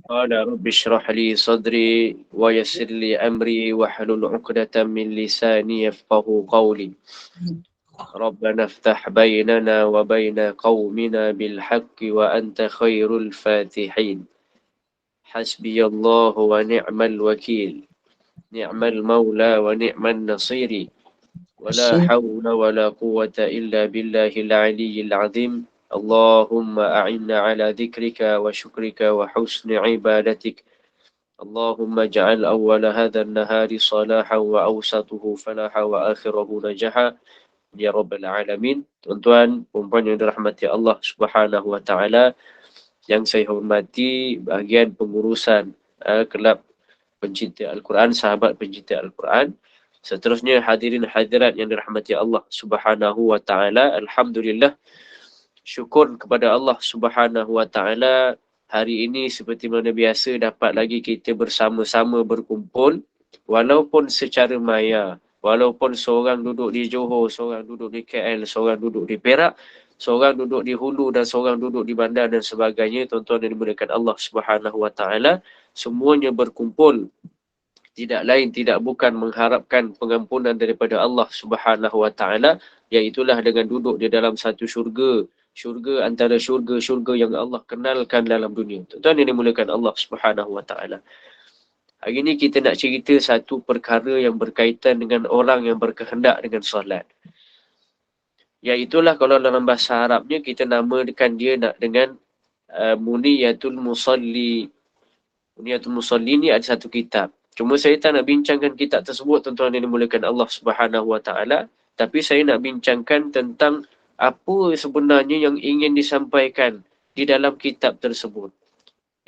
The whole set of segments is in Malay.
قال رب اشرح لي صدري ويسر لي أمري واحلل عقدة من لساني يفقه قولي ربنا افتح بيننا وبين قومنا بالحق وأنت خير الفاتحين حسبي الله ونعم الوكيل نعم المولى ونعم النصير ولا حول ولا قوة إلا بالله العلي العظيم اللهم أعنا على ذكرك وشكرك وحسن عبادتك اللهم اجعل أول هذا النهار صلاحا وأوسطه فلاحا وآخره نجاحا ya Rabbal Alamin. Tuan-tuan, perempuan yang dirahmati Allah Subhanahu Wa Taala, yang saya hormati bahagian pengurusan kelab pencinta Al-Quran, sahabat pencinta Al-Quran. Seterusnya hadirin hadirat yang dirahmati Allah Subhanahu Wa Taala, alhamdulillah, syukur kepada Allah Subhanahu Wa Taala, hari ini seperti mana biasa dapat lagi kita bersama-sama berkumpul walaupun secara maya, walaupun seorang duduk di Johor, seorang duduk di KL, seorang duduk di Perak, seorang duduk di Hulu dan seorang duduk di Bandar dan sebagainya. Tuan-tuan yang dimuliakan Allah Subhanahu Wa Taala, semuanya berkumpul tidak lain tidak bukan mengharapkan pengampunan daripada Allah Subhanahu Wa Taala, iaitulah dengan duduk di dalam satu syurga, syurga antara syurga-syurga yang Allah kenalkan dalam dunia. Tuan-tuan yang dimuliakan Allah Subhanahu Wa Taala, hari ini kita nak cerita satu perkara yang berkaitan dengan orang yang berkehendak dengan solat. Iaitulah kalau dalam bahasa Arabnya kita namakan dia nak dengan Muniyatul Musalli. Muniyatul Musalli ni ada satu kitab. Cuma saya tak nak bincangkan kitab tersebut, tuan-tuan yang dimuliakan Allah Subhanahu Wa Taala, tapi saya nak bincangkan tentang apa sebenarnya yang ingin disampaikan di dalam kitab tersebut.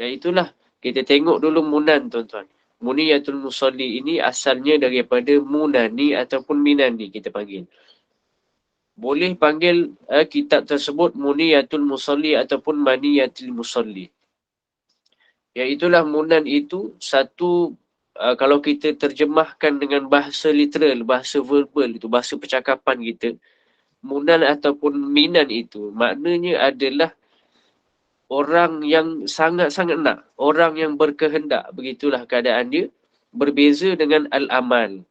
Iaitulah kita tengok dulu Munan, tuan-tuan. Muniyatul Musalli ini asalnya daripada Munani ataupun Minani kita panggil. Boleh panggil kitab tersebut Muniyatul Musalli ataupun Maniyatul Musalli. Iaitulah Munan itu satu, kalau kita terjemahkan dengan bahasa literal, bahasa verbal itu, bahasa percakapan kita, Munan ataupun Minan itu maknanya adalah orang yang sangat-sangat nak, orang yang berkehendak, begitulah keadaan dia. Berbeza dengan al-amal.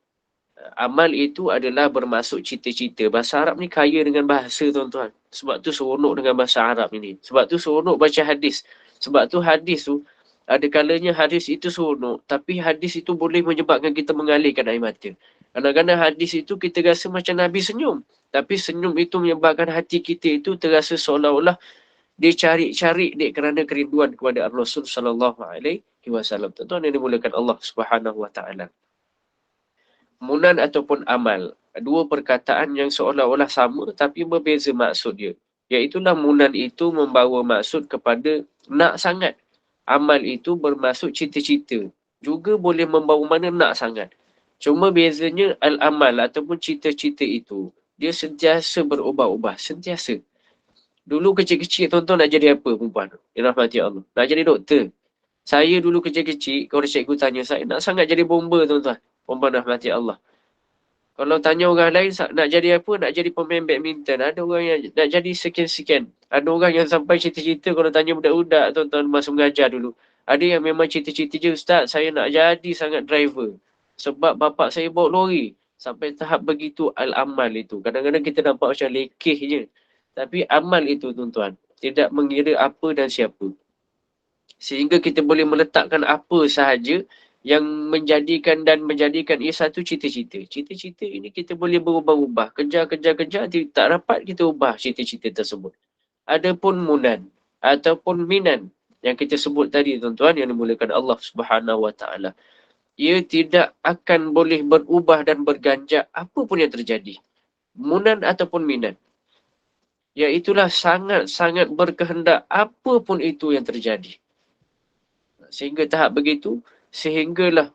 Amal itu adalah bermaksud cita-cita. Bahasa Arab ni kaya dengan bahasa, tuan-tuan. Sebab tu seronok dengan bahasa Arab ini. Sebab tu seronok baca hadis. Sebab tu hadis tu, ada kalanya hadis itu seronok, tapi hadis itu boleh menyebabkan kita mengalirkan air mata. Kadang-kadang hadis itu kita rasa macam Nabi senyum, tapi senyum itu menyebabkan hati kita itu terasa seolah-olah dia cari-cari dia kerana kerinduan kepada Rasul sallallahu alaihi wasallam. Tuan-tuan yang dimuliakan Allah Subhanahu Wa Taala. Munan ataupun amal, dua perkataan yang seolah-olah sama tapi berbeza maksud dia. Iaitulah Munan itu membawa maksud kepada nak sangat. Amal itu bermaksud cita-cita. Juga boleh membawa mana nak sangat. Cuma bezanya al-amal ataupun cita-cita itu, dia sentiasa berubah-ubah. Sentiasa. Dulu kecil-kecil tuan-tuan nak jadi apa perempuan? Dirahmati Allah. Nak jadi doktor. Saya dulu kecil-kecil, kalau cikgu tanya saya, nak sangat jadi bomba tuan-tuan. Perempuan rahmati Allah. Kalau tanya orang lain, nak jadi apa? Nak jadi pemain badminton. Ada orang yang nak jadi sekian-sekian. Ada orang yang sampai cita-cita kalau tanya budak-budak tuan-tuan masa mengajar dulu. Ada yang memang cita-cita je, Ustaz, saya nak jadi sangat driver. Sebab bapak saya bawa lori. Sampai tahap begitu al-amal itu. Kadang-kadang kita nampak macam lekeh je. Tapi amal itu, tuan-tuan, tidak mengira apa dan siapa. Sehingga kita boleh meletakkan apa sahaja yang menjadikan ia satu cita-cita. Cita-cita ini kita boleh berubah-ubah. Kejar, tak dapat kita ubah cita-cita tersebut. Adapun Munan ataupun Minan yang kita sebut tadi, tuan-tuan yang dimuliakan Allah Subhanahu Wa Taala, ia tidak akan boleh berubah dan berganjak apa pun yang terjadi. Munan ataupun Minan, iaitulah sangat-sangat berkehendak apa pun itu yang terjadi. Sehingga tahap begitu, sehinggalah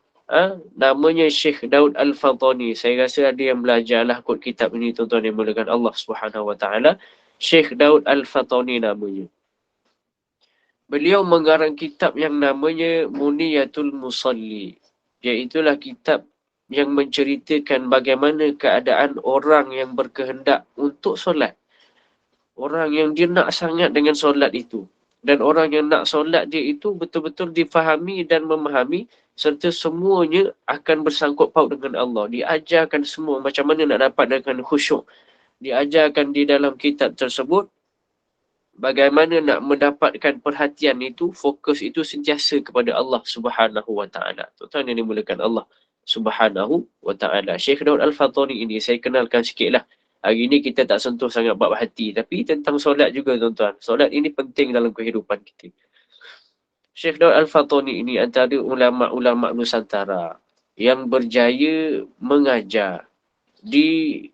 namanya Syekh Daud Al-Fatani. Saya rasa ada yang belajarlah kot kitab ini, tuan-tuan yang dimuliakan Allah Subhanahu Wa Taala. Syekh Daud Al-Fatani namanya. Beliau mengarang kitab yang namanya Muniyatul Musalli. Iaitulah kitab yang menceritakan bagaimana keadaan orang yang berkehendak untuk solat. Orang yang dia nak sangat dengan solat itu. Dan orang yang nak solat dia itu betul-betul difahami dan memahami serta semuanya akan bersangkut paut dengan Allah. Diajarkan semua macam mana nak dapat dengan khusyuk. Diajarkan di dalam kitab tersebut bagaimana nak mendapatkan perhatian itu, fokus itu sentiasa kepada Allah Subhanahu Wa Taala. Tuan-tuan yang dimulakan Allah Subhanahu Wa Taala. Syekh Daud Al-Fatani ini saya kenalkan sikitlah. Hari ini kita tak sentuh sangat bab hati, tapi tentang solat juga tuan-tuan. Solat ini penting dalam kehidupan kita. Syekh Daud Al-Fatani ini antara ulama-ulama Nusantara yang berjaya mengajar di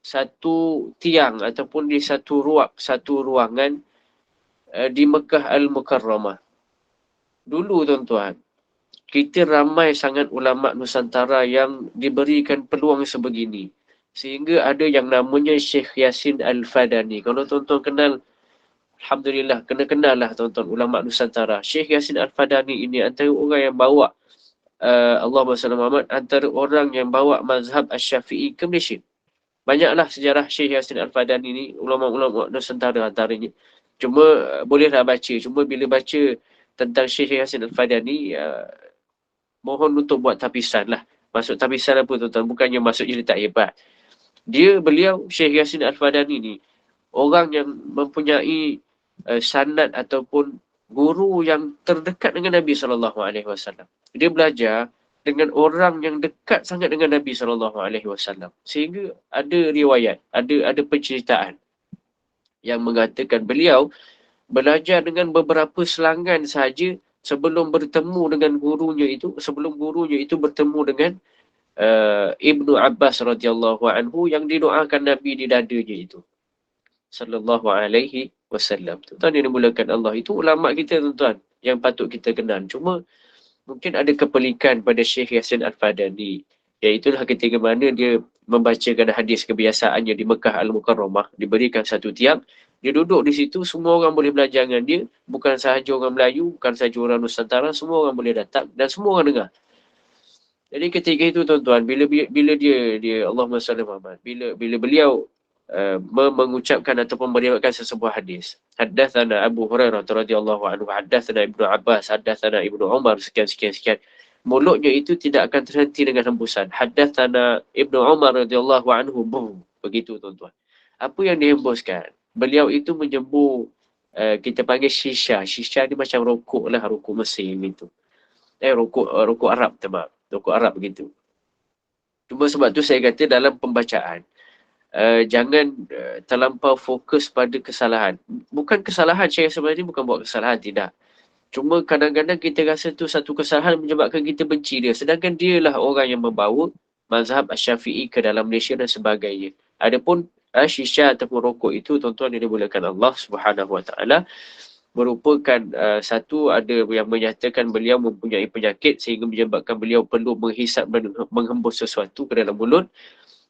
satu tiang ataupun di satu ruangan di Mekah Al-Mukarramah. Dulu tuan-tuan, kita ramai sangat ulama Nusantara yang diberikan peluang sebegini. Sehingga ada yang namanya Syekh Yasin Al-Fadani. Kalau tuan-tuan kenal, alhamdulillah, kenal lah tuan-tuan ulama Nusantara. Syekh Yasin Al-Fadani ini antara orang yang bawa Allahumma salli Muhammad, antara orang yang bawa mazhab Asy-Syafi'i ke Malaysia. Banyaklah sejarah Syekh Yasin Al-Fadani ini, ulama-ulama Nusantara antaranya. Cuma bolehlah baca. Cuma bila baca tentang Syekh Yasin Al-Fadani, mohon untuk buat tapisan lah. Masuk tapisan apa tuan-tuan? Bukannya masuk jadi tak hebat. Beliau Syekh Yasin Al-Fadani ni orang yang mempunyai sanad ataupun guru yang terdekat dengan Nabi SAW. Dia belajar dengan orang yang dekat sangat dengan Nabi SAW. Sehingga ada riwayat, ada penceritaan yang mengatakan beliau belajar dengan beberapa selangan sahaja sebelum bertemu dengan gurunya itu, sebelum gurunya itu bertemu dengan Ibnu Abbas radhiyallahu anhu yang didoakan Nabi di dadanya itu. Sallallahu alaihi wasallam. Tuan-tuan yang dimulakan Allah, itu ulama kita tuan-tuan yang patut kita kenal. Cuma mungkin ada kepelikan pada Syekh Yasin Al-Fadani. Iaitulah ketika mana dia membacakan hadis kebiasaannya di Mekah Al-Mukarramah, diberikan satu tiang, dia duduk di situ, semua orang boleh belajar dengan dia, bukan sahaja orang Melayu, bukan sahaja orang Nusantara, semua orang boleh datang dan semua orang dengar. Jadi ketika itu tuan-tuan, bila dia Allahumma salli Muhammad, bila beliau mengucapkan ataupun meriwayatkan sesebuah hadis. Haddatsana Abu Hurairah radhiyallahu anhu, haddatsana Ibnu Abbas, haddatsana Ibnu Umar, sekian. Mulutnya itu tidak akan terhenti dengan hembusan. Haddatsana Ibnu Umar radhiyallahu anhu. Boom. Begitu tuan-tuan. Apa yang dihembuskan? Beliau itu menyembur kita panggil shisha. Shisha ni macam rokok lah, rokok mesin itu. Rokok Arab, tebak. Rokok Arab begitu. Cuma sebab tu saya kata dalam pembacaan, jangan terlampau fokus pada kesalahan. Bukan kesalahan, saya sebenarnya bukan buat kesalahan, tidak. Cuma kadang-kadang kita rasa tu satu kesalahan menyebabkan kita benci dia. Sedangkan dialah orang yang membawa mazhab Asy-Syafi'i ke dalam Malaysia dan sebagainya. Adapun shisha ataupun rokok itu, tuan-tuan yang dimulakan Allah Subhanahu Wa Taala, merupakan satu ada yang menyatakan beliau mempunyai penyakit sehingga menyebabkan beliau perlu menghisap dan menghembus sesuatu ke dalam mulut,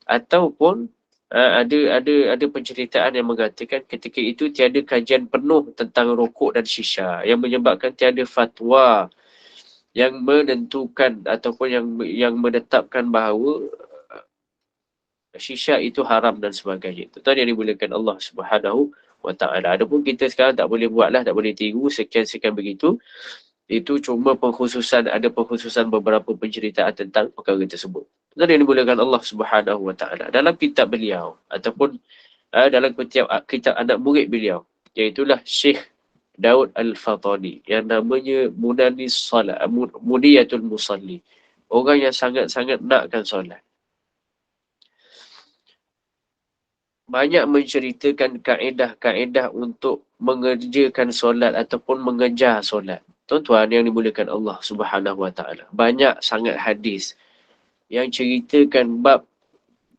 ataupun ada penceritaan yang mengatakan ketika itu tiada kajian penuh tentang rokok dan shisha yang menyebabkan tiada fatwa yang menentukan ataupun yang menetapkan bahawa shisha itu haram dan sebagainya. Tuan-tuan yang dimulakan Allah Subhanahu Wa Taala. Adapun kita sekarang tak boleh buatlah, tak boleh tiru sekian begitu. Itu cuma ada pengkhususan beberapa penceritaan tentang perkara tersebut. Dan yang dimulakan Allah Subhanahu Wa Taala dalam kitab beliau ataupun dalam kitab anak murid beliau, iaitulah Syekh Daud Al-Fatani yang namanya Muniyatul Musalli. Orang yang sangat-sangat nakkan solat. Banyak menceritakan kaedah-kaedah untuk mengerjakan solat ataupun mengejar solat. Tuan-tuan yang dimulakan Allah Subhanahu Wa Taala, banyak sangat hadis yang ceritakan bab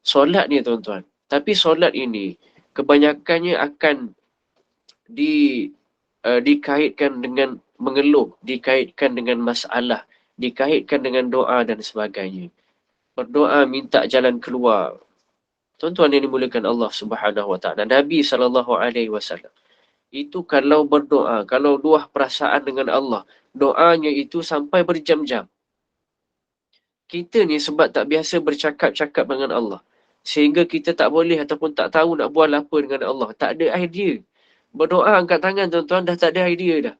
solat ni tuan-tuan. Tapi solat ini kebanyakannya akan dikaitkan dengan mengeluh, dikaitkan dengan masalah, dikaitkan dengan doa dan sebagainya. Berdoa minta jalan keluar. Tuan-tuan yang dimulakan Allah Subhanahu Wa Taala, Nabi SAW itu kalau berdoa, kalau luah perasaan dengan Allah, doanya itu sampai berjam-jam. Kita ni sebab tak biasa bercakap-cakap dengan Allah, sehingga kita tak boleh ataupun tak tahu nak buat apa dengan Allah. Tak ada idea. Berdoa angkat tangan tuan-tuan dah tak ada idea dah.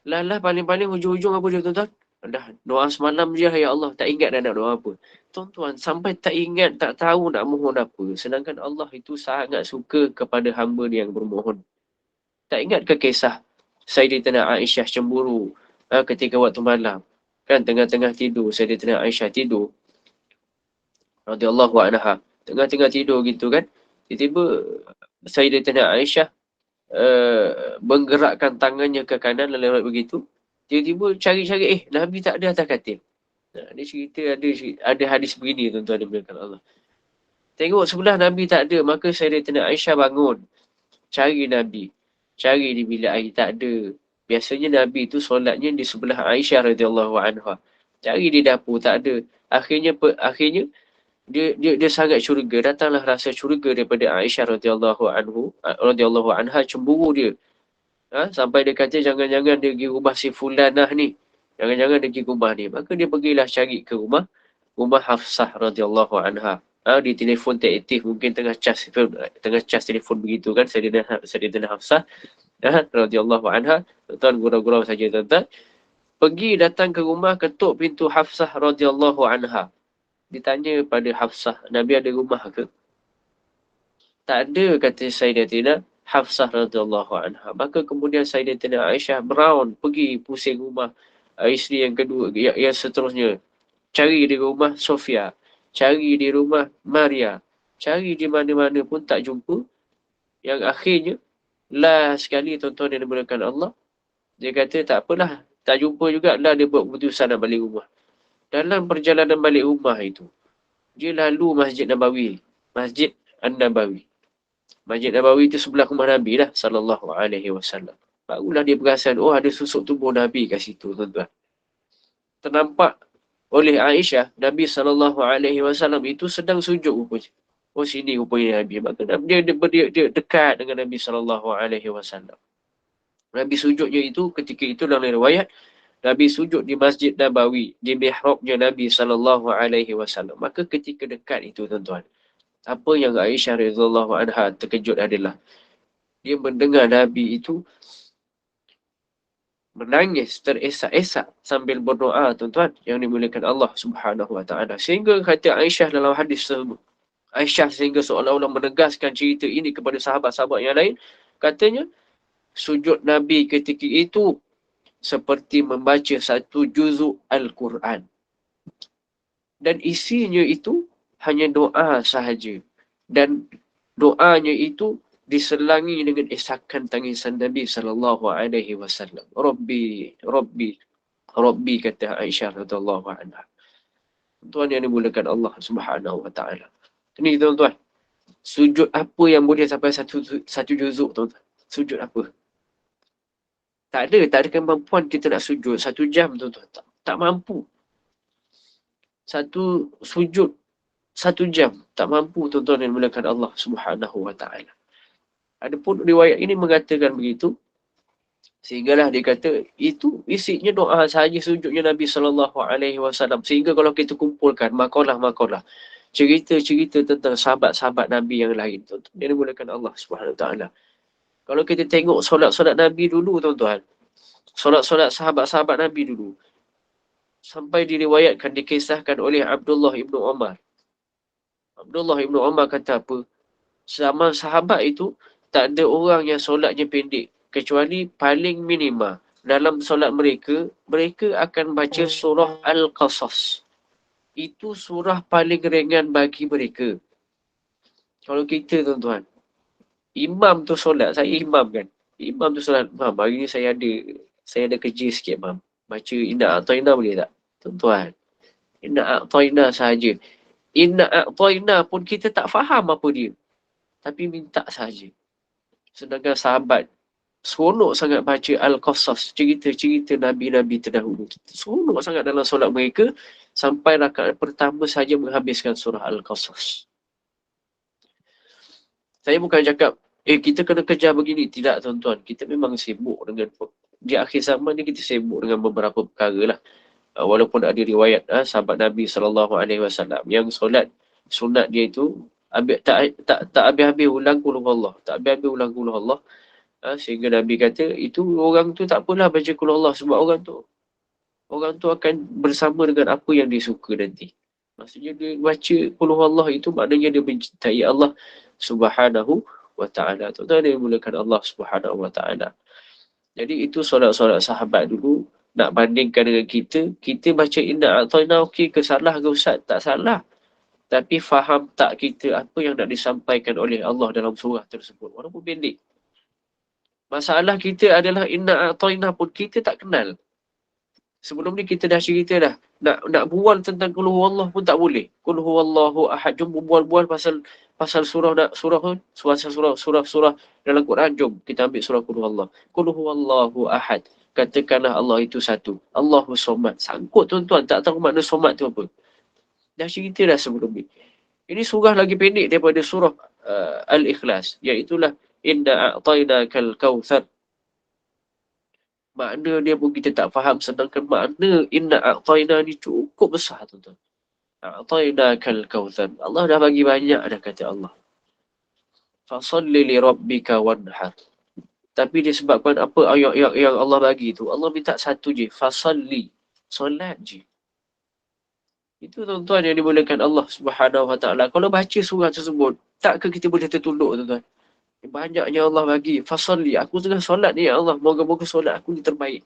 Lah paling-paling hujung-hujung apa dia tuan-tuan? Dah doa semalam je ya Allah, tak ingat dah nak doa apa. Tuan-tuan sampai tak ingat, tak tahu nak mohon apa. Sedangkan Allah itu sangat suka kepada hamba dia yang bermohon. Tak ingat ke kisah Sayyidatina Aisyah cemburu ketika waktu malam? Kan tengah-tengah tidur, Sayyidatina Aisyah tidur radhiyallahu anha. Tengah-tengah tidur gitu kan. Tiba-tiba Sayyidatina Aisyah menggerakkan tangannya ke kanan lalu begitu. Tiba-tiba cari-cari, Nabi tak ada atas katil. Dia cerita ada hadis begini tuan-tuan dimulakan Allah. Tengok sebelah Nabi tak ada, maka Sayyidatina Aisyah bangun. Cari Nabi. Cari di bilik air, tak ada. Biasanya Nabi itu solatnya di sebelah Aisyah radhiyallahu anha. Cari di dapur, tak ada. Akhirnya dia sangat curiga. Datanglah rasa curiga daripada Aisyah radhiyallahu anha, cemburu dia. Sampai dia kata jangan-jangan dia pergi rumah si fulanah ni. Jangan-jangan dia pergi rumah ni. Maka dia pergilah cari ke rumah Hafsah radhiyallahu anha. Di telefon tak aktif, mungkin tengah cas telefon begitu kan, Sayyidatina Hafsah radhiyallahu anha. Tuan gurau-gurau saja tuan-tuan. Pergi datang ke rumah, ketuk pintu Hafsah radhiyallahu anha. Ditanya pada Hafsah, Nabi ada rumah ke? Tak ada, kata Sayyidatina Hafsah radhiyallahu anha. Maka kemudian Sayyidatina Aisyah beround, pergi pusing rumah isteri yang kedua, yang seterusnya. Cari di rumah Sofia, cari di rumah Maria, cari di mana-mana pun tak jumpa. Yang akhirnya, last sekali tuan-tuan yang dimulakan Allah, dia kata tak apalah, tak jumpa juga lah, dia buat keputusan nak balik rumah. Dalam perjalanan balik rumah itu, dia lalu Masjid Nabawi, Masjid An-Nabawi. Masjid Nabawi itu sebelah rumah Nabi lah, sallallahu alaihi wasallam. Barulah dia perasan, ada susuk tubuh Nabi kat situ, tuan-tuan. Ternampak oleh Aisyah, Nabi sallallahu alaihi wasallam itu sedang sujud rupanya. Sini rupanya Nabi. Maka dia dekat dengan Nabi sallallahu alaihi wasallam. Nabi sujudnya itu ketika itu dalam riwayat, Nabi sujud di Masjid Nabawi, di mihrabnya Nabi sallallahu alaihi wasallam. Maka ketika dekat itu tuan-tuan, apa yang Aisyah radhiyallahu anha terkejut adalah dia mendengar Nabi itu menangis teresak-esak sambil berdoa tuan-tuan yang dimuliakan Allah Subhanahu wa taala. Sehingga kata Aisyah dalam hadis tersebut, Aisyah sehingga seolah-olah menegaskan cerita ini kepada sahabat-sahabat yang lain, katanya sujud Nabi ketika itu seperti membaca satu juzuk Al-Quran. Dan isinya itu hanya doa sahaja. Dan doanya itu diselangi dengan isakan tangisan Nabi sallallahu alaihi wasallam. Rabbi kata Aisyah radhiyallahu anha. Tuan yang dimulakan Allah Subhanahu wa taala. Ini tuan-tuan. Sujud apa yang boleh sampai satu juzuk tuan-tuan? Sujud apa? Tak ada kemampuan kita nak sujud 1 jam tuan-tuan. Tak mampu. Satu sujud 1 jam tak mampu tuan-tuan yang dimulakan Allah Subhanahu wa taala. Adapun riwayat ini mengatakan begitu, sehinggalah dia kata itu isinya doa sahaja sujudnya Nabi sallallahu alaihi wasallam. Sehingga kalau kita kumpulkan makalah cerita-cerita tentang sahabat-sahabat Nabi yang lain, tuan-tuan yang dimulakan Allah Subhanahu wa taala. Kalau kita tengok solat-solat Nabi dulu tuan-tuan, solat-solat sahabat-sahabat Nabi dulu, sampai diriwayatkan, dikisahkan oleh Abdullah ibnu Umar. Abdullah ibnu Umar kata apa? Zaman sahabat itu tak ada orang yang solatnya pendek, kecuali paling minima dalam solat mereka akan baca surah Al-Qasas. Itu surah paling ringan bagi mereka. Kalau kita tuan-tuan, imam tu solat, saya imam kan, imam tu solat, hari ni saya ada kerja sikit mam, baca Inna A'tayna boleh tak? Tuan-tuan, Inna A'tayna sahaja. Inna A'tayna pun kita tak faham apa dia, tapi minta sahaja. Sedangkan sahabat seronok sangat baca Al-Qasas, cerita-cerita Nabi-Nabi terdahulu. Seronok sangat dalam solat mereka, sampai rakaat pertama saja menghabiskan surah Al-Qasas. Saya bukan cakap, kita kena kejar begini. Tidak tuan-tuan, kita memang sibuk dengan, di akhir zaman ni kita sibuk dengan beberapa perkara lah. Walaupun ada riwayat sahabat Nabi SAW yang solat sunat dia itu tak habis-habis ulang qul huwallah, tak habis-habis ulang qul huwallah. Sehingga Nabi kata, itu orang tu tak apalah baca qul Allah sebab orang tu akan bersama dengan apa yang dia suka nanti. Maksudnya dia baca qul Allah itu maknanya dia mencintai Allah Subhanahu wa ta'ala. Tuan-tuan dia mulakan Allah Subhanahu wa ta'ala. Jadi itu solat-solat sahabat dulu. Nak bandingkan dengan kita baca inna a'tayna okey ke salah ke Ustaz? Tak salah. Tapi faham tak kita apa yang nak disampaikan oleh Allah dalam surah tersebut. Walaupun pendek. Masalah kita adalah inna a'tayna pun kita tak kenal. Sebelum ni kita dah cerita dah. Nak bual tentang qul huwallah pun tak boleh. Qul huwallahu ahad. Jom bual-bual pasal surah dalam Quran. Jom kita ambil surah qul huwallah. Qul huwallahu ahad. Katakanlah Allah itu satu. Allahu somad. Sangkut tuan-tuan. Tak tahu makna somad tu apa. Dah cerita dah sebelum ni. Ini surah lagi pendek daripada surah Al-Ikhlas. Iaitulah inna a'tainakal kautsar. Makna dia pun kita tak faham. Sedangkan makna inna a'tayna ni cukup besar tuan-tuan. A'tainakal kautsar. Allah dah bagi banyak dah kata Allah. Fasalli li rabbika wanhar. Tapi disebabkan apa ayat yang Allah bagi tu. Allah minta satu je. Fasalli. Solat je. Itu tuan-tuan yang dimulakan Allah Subhanahu wa ta'ala. Kalau baca surah tersebut. Tak ke kita boleh tertunduk tuan-tuan. Banyaknya Allah bagi. Fasalli. Aku tengah solat ni ya Allah. Moga-moga solat aku ni terbaik.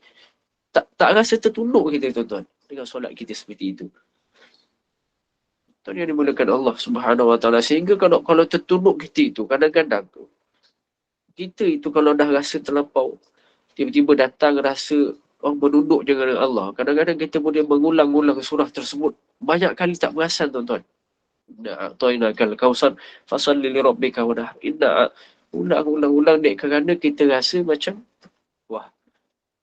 Tak rasa tertunduk kita tuan-tuan. Dengan solat kita seperti itu. Tuan yang dimulakan Allah Subhanahu wa ta'ala. Sehingga kalau tertunduk kita itu. Kadang-kadang tu. Kita itu kalau dah rasa terlampau. Tiba-tiba datang rasa menunduk dengan Allah. Kadang-kadang kita boleh mengulang-ulang surah tersebut. Banyak kali tak perasan tuan-tuan. Inna a'tainakal kautsar fasalli li rabbika wanhar. Inna ulang-ulang dek kerana kita rasa macam wah,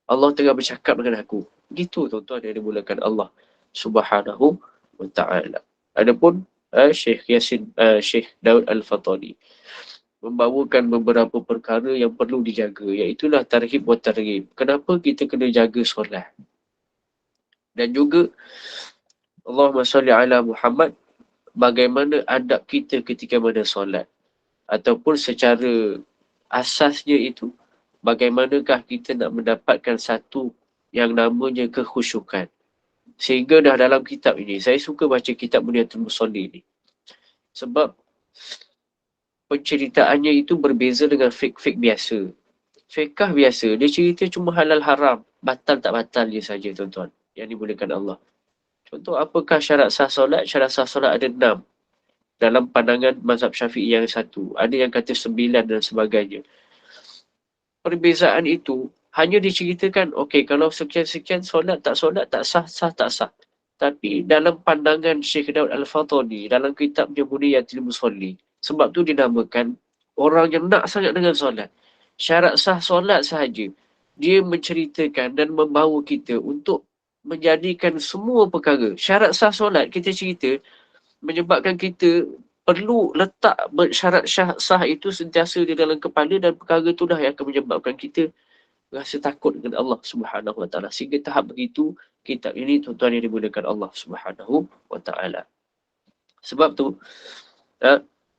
Allah tengah bercakap dengan aku. Gitu tuan-tuan yang dimulakan Allah Subhanahu wa ta'ala. Adapun Syekh Daud Al-Fatani membawakan beberapa perkara yang perlu dijaga, iaitulah tarhib wa targhib. Kenapa kita kena jaga solat? Dan juga Allahumma salli ala Muhammad, bagaimana adab kita ketika mana solat? Ataupun secara asasnya itu, bagaimanakah kita nak mendapatkan satu yang namanya kekhusyukan. Sehingga dah dalam kitab ini, saya suka baca kitab Muniyatul Musalli ni. Sebab penceritaannya itu berbeza dengan fik biasa. Fiqh biasa, dia cerita cuma halal haram. Batal tak batal je saja tuan-tuan. Yang dimulakan Allah. Contoh, apakah syarat sah solat? Syarat sah solat ada 6. Dalam pandangan mazhab Syafi'i yang 1. Ada yang kata 9 dan sebagainya. Perbezaan itu hanya diceritakan, okey, kalau sekian-sekian solat, tak sah, tak sah. Tapi dalam pandangan Syekh Daud Al-Fatani, dalam kitabnya Muniyatul Musalli, sebab tu dinamakan orang yang nak sangat dengan solat. Syarat sah solat sahaja. Dia menceritakan dan membawa kita untuk menjadikan semua perkara. Syarat sah solat, kita cerita, menyebabkan kita perlu letak syarat sah itu sentiasa di dalam kepala, dan perkara itu dah yang akan menyebabkan kita rasa takut dengan Allah Subhanahu wa ta'ala. Sehingga tahap begitu, kitab ini tuan-tuan yang dimulakan Allah Subhanahu wa ta'ala. Sebab tu,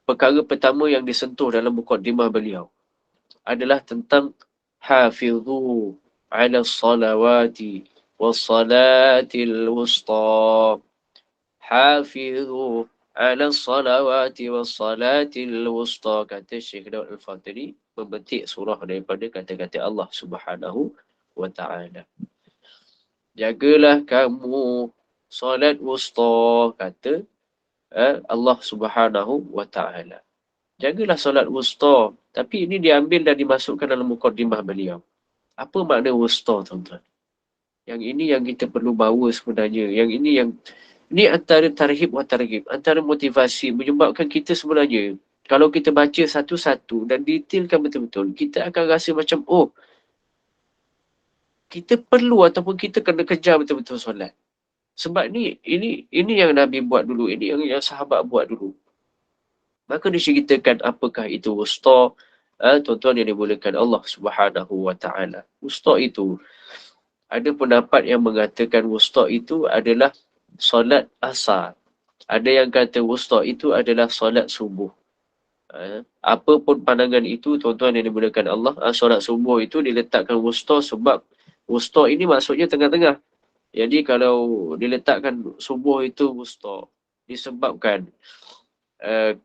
perkara pertama yang disentuh dalam muqaddimah beliau adalah tentang hafidhu ala salawati wassalatil wusta. Hafidhu ala salawati wassalatil wusta. Kata Syekh Daud Al-Fatani, memetik surah daripada kata-kata Allah Subhanahu wa ta'ala. Jagalah kamu solat wusta, kata Allah Subhanahu wa ta'ala. Jagalah solat wusta. Tapi ini diambil dan dimasukkan dalam muqaddimah beliau. Apa makna wusta tuan-tuan? Yang ini yang kita perlu bawa sebenarnya. Yang ini antara tarhib wa targhib, antara motivasi menyebabkan kita sebenarnya, kalau kita baca satu-satu dan detailkan betul-betul, kita akan rasa macam, kita perlu ataupun kita kena kejar betul-betul solat. Sebab ini yang Nabi buat dulu, ini yang sahabat buat dulu. Maka diceritakan apakah itu wusta, tuan-tuan yang dimulakan Allah Subhanahu wa ta'ala. Wusta itu, ada pendapat yang mengatakan wusta itu adalah solat asar. Ada yang kata wusta itu adalah solat subuh. Apa pun pandangan itu, tuan-tuan yang dimuliakan Allah, solat subuh itu diletakkan wusta sebab wusta ini maksudnya tengah-tengah. Jadi kalau diletakkan subuh itu wusta, disebabkan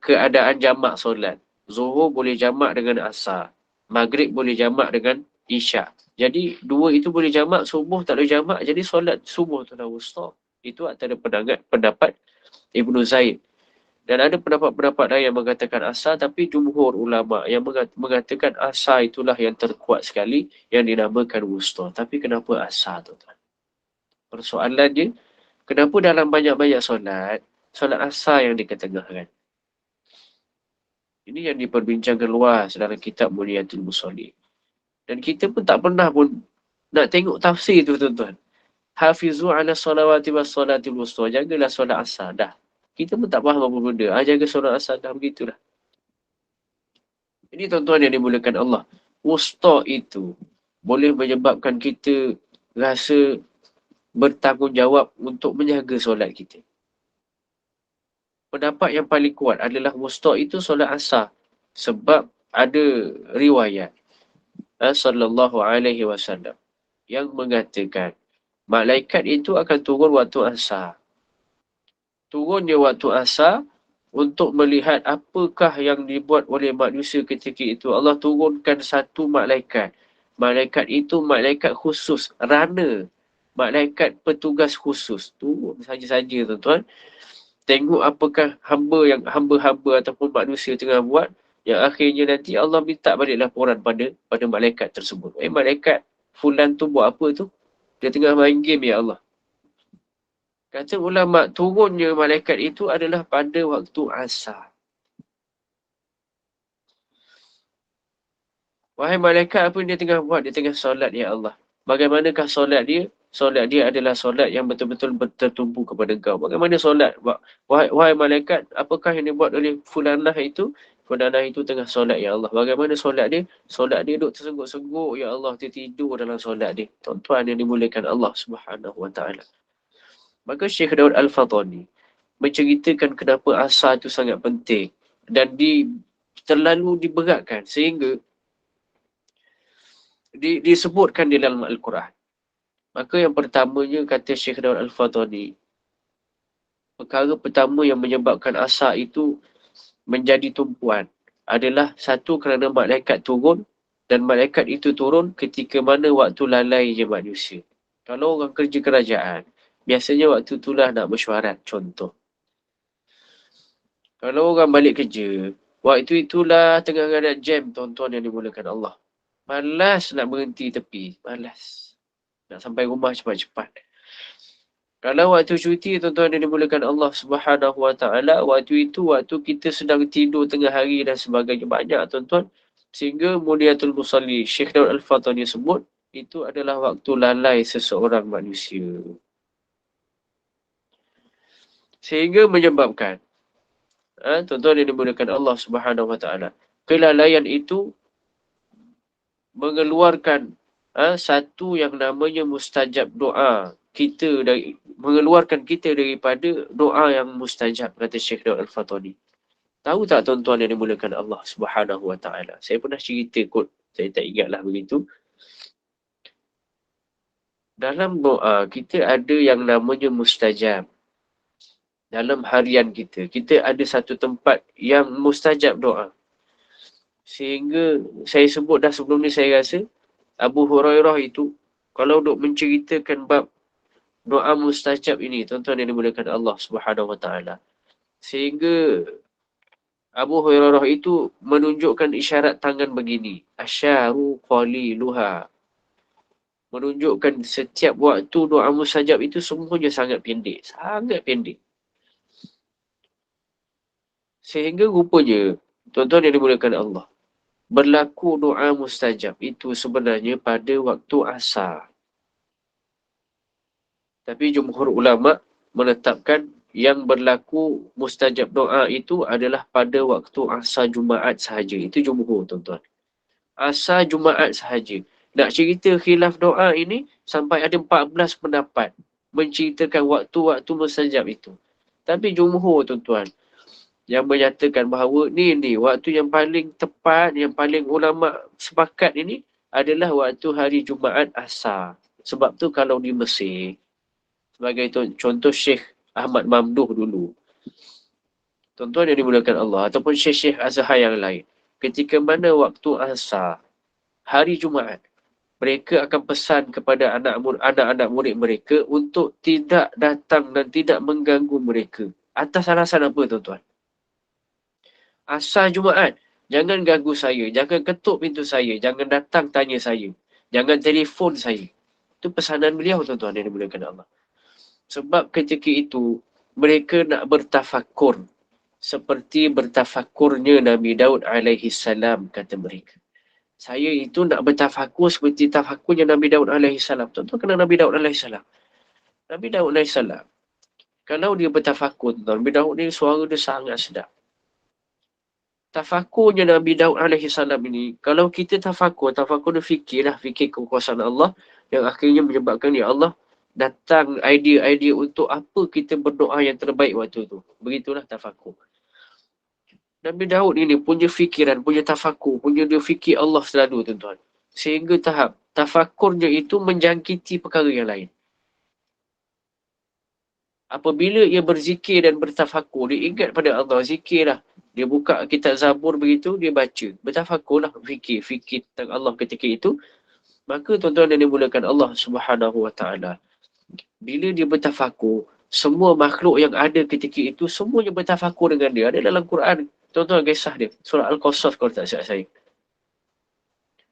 keadaan jamak solat. Zuhur boleh jamak dengan asar. Maghrib boleh jamak dengan isyak. Jadi dua itu boleh jamak, subuh tak boleh jamak. Jadi solat subuh tu dah wusta. Itu antara pendapat Ibnu Zaid. Dan ada pendapat-pendapat lain yang mengatakan asar, tapi jumhur ulama yang mengatakan asar itulah yang terkuat sekali yang dinamakan wusta. Tapi kenapa asar tu? Persoalan dia, kenapa dalam banyak-banyak solat, solat asar yang diketengahkan? Ini yang diperbincangkan luas dalam kitab Muliatul Musholin. Dan kita pun tak pernah pun nak tengok tafsir tu, tuan-tuan. Hafizu ala salawati was salatil wusta. Jagalah solat asar. Dah. Kita pun tak faham apa benda. Jaga solat asar. Dah begitulah. Ini tuan-tuan yang dimulakan Allah. Wusta itu boleh menyebabkan kita rasa bertanggungjawab untuk menjaga solat kita. Pendapat yang paling kuat adalah wusta itu solat asar. Sebab ada riwayat sallallahu alaihi wasallam yang mengatakan malaikat itu akan turun waktu asar. Turunnya waktu asar untuk melihat apakah yang dibuat oleh manusia ketika itu. Allah turunkan satu malaikat. Malaikat itu malaikat khusus, runner. Malaikat petugas khusus. Turun saja-saja, tuan-tuan. Tengok apakah hamba-hamba ataupun manusia tengah buat, yang akhirnya nanti Allah minta balik laporan pada malaikat tersebut. Malaikat fulan tu buat apa tu? Dia tengah main game, ya Allah. Kata ulama, turunnya malaikat itu adalah pada waktu asar. Wahai malaikat, apa dia tengah buat? Dia tengah solat, ya Allah. Bagaimanakah solat dia? Solat dia adalah solat yang betul-betul tertumpu kepada engkau. Bagaimana solat? Wahai malaikat, apakah yang dibuat oleh fulanah itu? Fulanah itu tengah solat, ya Allah. Bagaimana solat dia? Solat dia duduk tersengguk-sengguk, ya Allah. Dia tidur dalam solat dia. Tuan-tuan yang dimuliakan Allah Subhanahu Wa Taala. Maka Syekh Daud Al-Fatani menceritakan kenapa asar itu sangat penting. Dan terlalu diberatkan sehingga disebutkan di dalam Al-Quran. Maka yang pertamanya kata Syekh Daud Al-Fatani, perkara pertama yang menyebabkan asar itu menjadi tumpuan adalah satu kerana malaikat turun, dan malaikat itu turun ketika mana waktu lalainya manusia. Kalau orang kerja kerajaan, biasanya waktu itulah nak mesyuarat, contoh. Kalau orang balik kerja, waktu itulah tengah ada jam, tuan-tuan yang dimulakan Allah. Malas nak berhenti tepi, malas. Nak sampai rumah cepat-cepat. Kalau waktu cuti, tuan-tuan yang dimulakan Allah Subhanahu Wa Taala, waktu itu waktu kita sedang tidur tengah hari dan sebagainya, banyak, tuan-tuan. Sehingga Muliatul Musalli, Syekh Daud Al-Fatani sebut, itu adalah waktu lalai seseorang manusia. Sehingga menyebabkan, tuan-tuan yang dimulakan Allah Subhanahu Wa Taala, kelalaian itu mengeluarkan satu yang namanya mustajab doa kita, mengeluarkan kita daripada doa yang mustajab, kata Syekh Daud Al-Fatani. Tahu tak, tuan-tuan yang dimulakan Allah Subhanahu Wa Taala? Saya pernah cerita kot, saya tak ingatlah begitu. Dalam doa kita ada yang namanya mustajab. Dalam harian kita ada satu tempat yang mustajab doa. Sehingga saya sebut dah sebelum ni, saya rasa Abu Hurairah itu kalau duk menceritakan bab doa mustajab ini, tuan-tuan yang dimuliakan Allah Subhanahu Wa Taala, sehingga Abu Hurairah itu menunjukkan isyarat tangan begini, asyaru qaliluha, menunjukkan setiap waktu doa mustajab itu semuanya sangat pendek, sehingga rupanya, tuan-tuan yang dimuliakan Allah, berlaku doa mustajab itu sebenarnya pada waktu asar. Tapi jumhur ulama menetapkan yang berlaku mustajab doa itu adalah pada waktu asar Jumaat sahaja. Itu jumhur, tuan-tuan. Asar Jumaat sahaja. Nak cerita khilaf doa ini, sampai ada 14 pendapat menceritakan waktu-waktu mustajab itu. Tapi jumhur, tuan-tuan, yang menyatakan bahawa ni waktu yang paling tepat, yang paling ulama sepakat ini adalah waktu hari Jumaat Asar. Sebab tu kalau di Mesir, sebagai contoh Syekh Ahmad Mamduh dulu, tuan-tuan yang dimulakan Allah, ataupun Syekh Azhar yang lain, ketika mana waktu Asar, hari Jumaat, mereka akan pesan kepada anak-anak murid mereka untuk tidak datang dan tidak mengganggu mereka. Atas alasan apa, tuan-tuan? Asal Jumaat, jangan ganggu saya, jangan ketuk pintu saya, jangan datang tanya saya, jangan telefon saya. Itu pesanan beliau, tuan-tuan yang dimuliakan Allah. Sebab ketika itu, mereka nak bertafakur seperti bertafakurnya Nabi Daud alaihi salam, kata mereka. Saya itu nak bertafakur seperti tafakurnya Nabi Daud alaihi salam. Tuan-tuan kenal Nabi Daud alaihi salam? Nabi Daud alaihi salam, kalau dia bertafakur, Nabi Daud ni suara dia sangat sedap. Tafakurnya Nabi Daud alaihi salam ini, kalau kita tafakur dia fikir kekuasaan Allah yang akhirnya menyebabkan ya Allah datang idea-idea untuk apa kita berdoa yang terbaik waktu tu. Begitulah tafakur. Nabi Daud ini punya fikiran, punya tafakur, punya dia fikir Allah selalu, tuan-tuan. Sehingga tahap tafakurnya itu menjangkiti perkara yang lain. Apabila ia berzikir dan bertafakur, dia ingat pada Allah, zikirlah. Dia buka kitab Zabur begitu, dia baca. Bertafakurlah, fikir tentang Allah ketika itu. Maka tuan-tuan yang dimulakan Allah Subhanahu Wa Taala, bila dia bertafakur, semua makhluk yang ada ketika itu, semuanya bertafakur dengan dia. Ada dalam Quran, tuan-tuan kisah dia. Surah Al-Qasas kalau tak silap saya.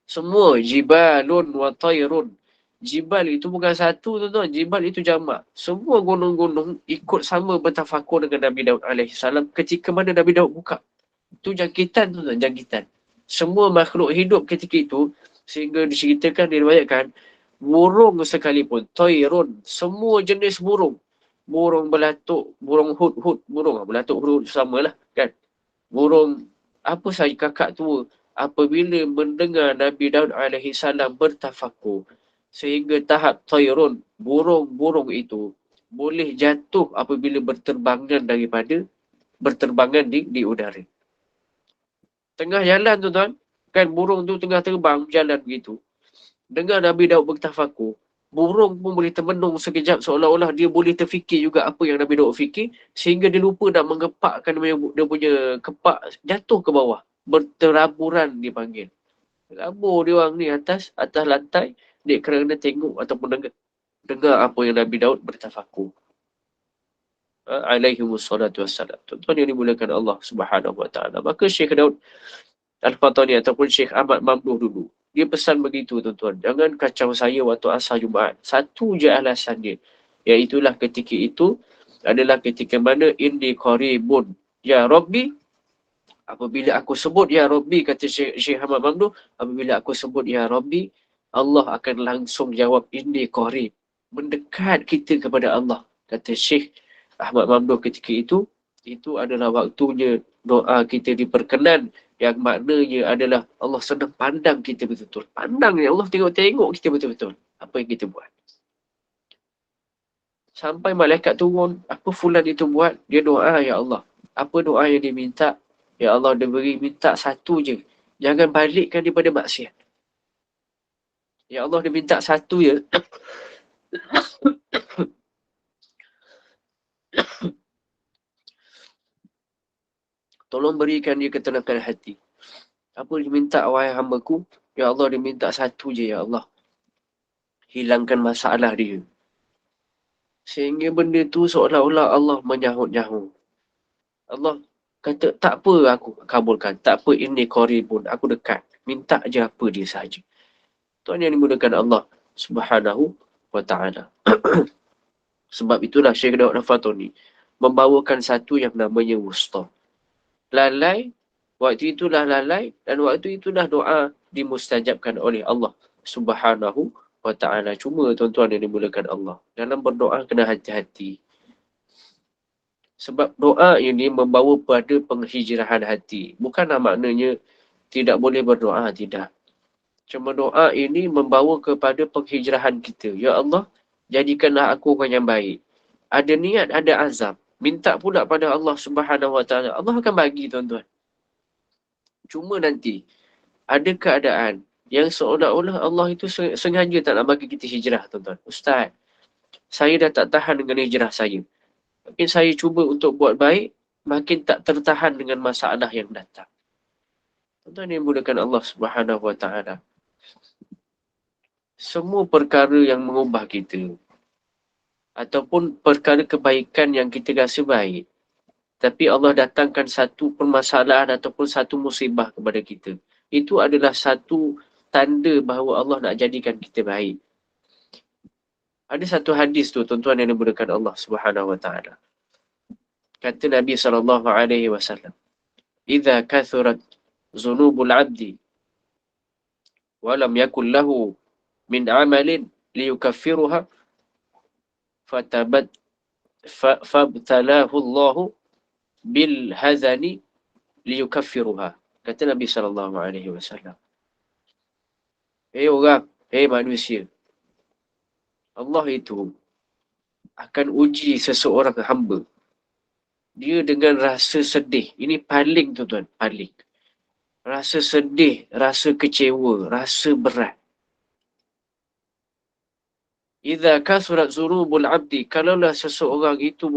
Semua, jibalun wa tayrun. Jibal itu bukan satu, tuan-tuan. Jibal itu jamak. Semua gunung-gunung ikut sama bertafakur dengan Nabi Daud AS ketika mana Nabi Daud buka. Itu jangkitan, tuan-tuan, jangkitan. Semua makhluk hidup ketika itu, sehingga diceritakan, diriwayatkan, burung sekalipun, tayrun, semua jenis burung. Burung belatuk, burung hud-hud, burung belatuk hud samalah kan. Burung apa saja kakak tua apabila mendengar Nabi Daud alaihi salam bertafakur sehingga tahap tayrun, burung-burung itu boleh jatuh apabila berterbangan di udara. Tengah jalan, tuan-tuan, kan burung tu tengah terbang jalan begitu. Dengar Nabi Daud bertafakur, burung pun boleh termenung sekejap seolah-olah dia boleh terfikir juga apa yang Nabi Daud fikir sehingga dia lupa nak mengepakkan dia punya kepak jatuh ke bawah. Berteraburan dipanggil. Terabur dia orang ni atas lantai dia kerana tengok ataupun dengar apa yang Nabi Daud bertafakur. Alaihi wassalatu wassalam. Tuan-tuan yang dimulakan Allah Subhanahu Wa Taala. Maka Syekh Daud Al-Fatani ataupun Syekh Ahmad Mamduh dulu, dia pesan begitu, tuan-tuan. Jangan kacau saya waktu asar Jumaat. Satu je alasan dia. Iaitulah ketika itu adalah ketika mana indi qaribun ya Rabbi. Apabila aku sebut ya Rabbi, kata Syekh Ahmad Mamduh, apabila aku sebut ya Rabbi, Allah akan langsung jawab indi qarib. Mendekat kita kepada Allah. Kata Syekh Ahmad Mamduh ketika itu adalah waktunya doa kita diperkenan, yang maknanya adalah Allah sedang pandang kita betul-betul. Pandang ni Allah tengok kita betul-betul. Apa yang kita buat. Sampai malaikat turun, apa fulan itu buat? Dia doa, ya Allah. Apa doa yang dia minta? Ya Allah, dia beri minta satu je. Jangan balikkan daripada maksiat. Ya Allah, dia minta satu je. Tolong berikan dia ketenangan hati. Apa dia minta, wahai hamba-Ku? Ya Allah, dia minta satu je, ya Allah. Hilangkan masalah dia. Sehingga benda tu seolah-olah Allah menyahut-nyahut. Allah kata, tak apa aku kabulkan. Tak apa, ini qaribun. Aku dekat. Minta je apa dia sahaja. Tuan yang dimudahkan Allah Subhanahu Wa Ta'ala. Sebab itulah Syekh Daud Al-Fatani membawakan satu yang namanya wusta. Lalai, waktu itulah lalai, dan waktu itulah doa dimustajabkan oleh Allah Subhanahu Wa Ta'ala. Cuma tuan-tuan yang dimulakan Allah, dalam berdoa kena hati-hati. Sebab doa ini membawa pada penghijrahan hati. Bukanlah maknanya tidak boleh berdoa, tidak. Cuma doa ini membawa kepada penghijrahan kita. Ya Allah, jadikanlah aku orang yang baik. Ada niat, ada azam. minta pula pada Allah Subhanahu Wa Taala, Allah akan bagi tuan-tuan. Cuma nanti ada keadaan yang seolah-olah Allah itu sengaja tak nak bagi kita hijrah tuan-tuan. Ustaz, saya dah tak tahan dengan hijrah saya. Makin saya cuba untuk buat baik, makin tak tertahan dengan masalah yang datang. Tuan-tuan yang mulakan Allah Subhanahu Wa Taala. Semua perkara yang mengubah kita ataupun perkara kebaikan yang kita rasa baik, tapi Allah datangkan satu permasalahan ataupun satu musibah kepada kita, itu adalah satu tanda bahawa Allah nak jadikan kita baik. Ada satu hadis tu tuan-tuan yang dimulakan Allah Subhanahu Wa Taala. Kata Nabi SAW, "Idza kathurat zunubul 'abdi wa lam yakul lahu min 'amalin liyukaffiruha fabtalahu Allah bil hazani liyukaffiruha." Kata Nabi SAW. Orang, manusia, Allah itu akan uji seseorang hamba. Dia dengan rasa sedih. Ini paling tuan-tuan, paling. Rasa sedih, rasa kecewa, rasa berat. Idza kasurat zunubul abdi, kalaulah seseorang itu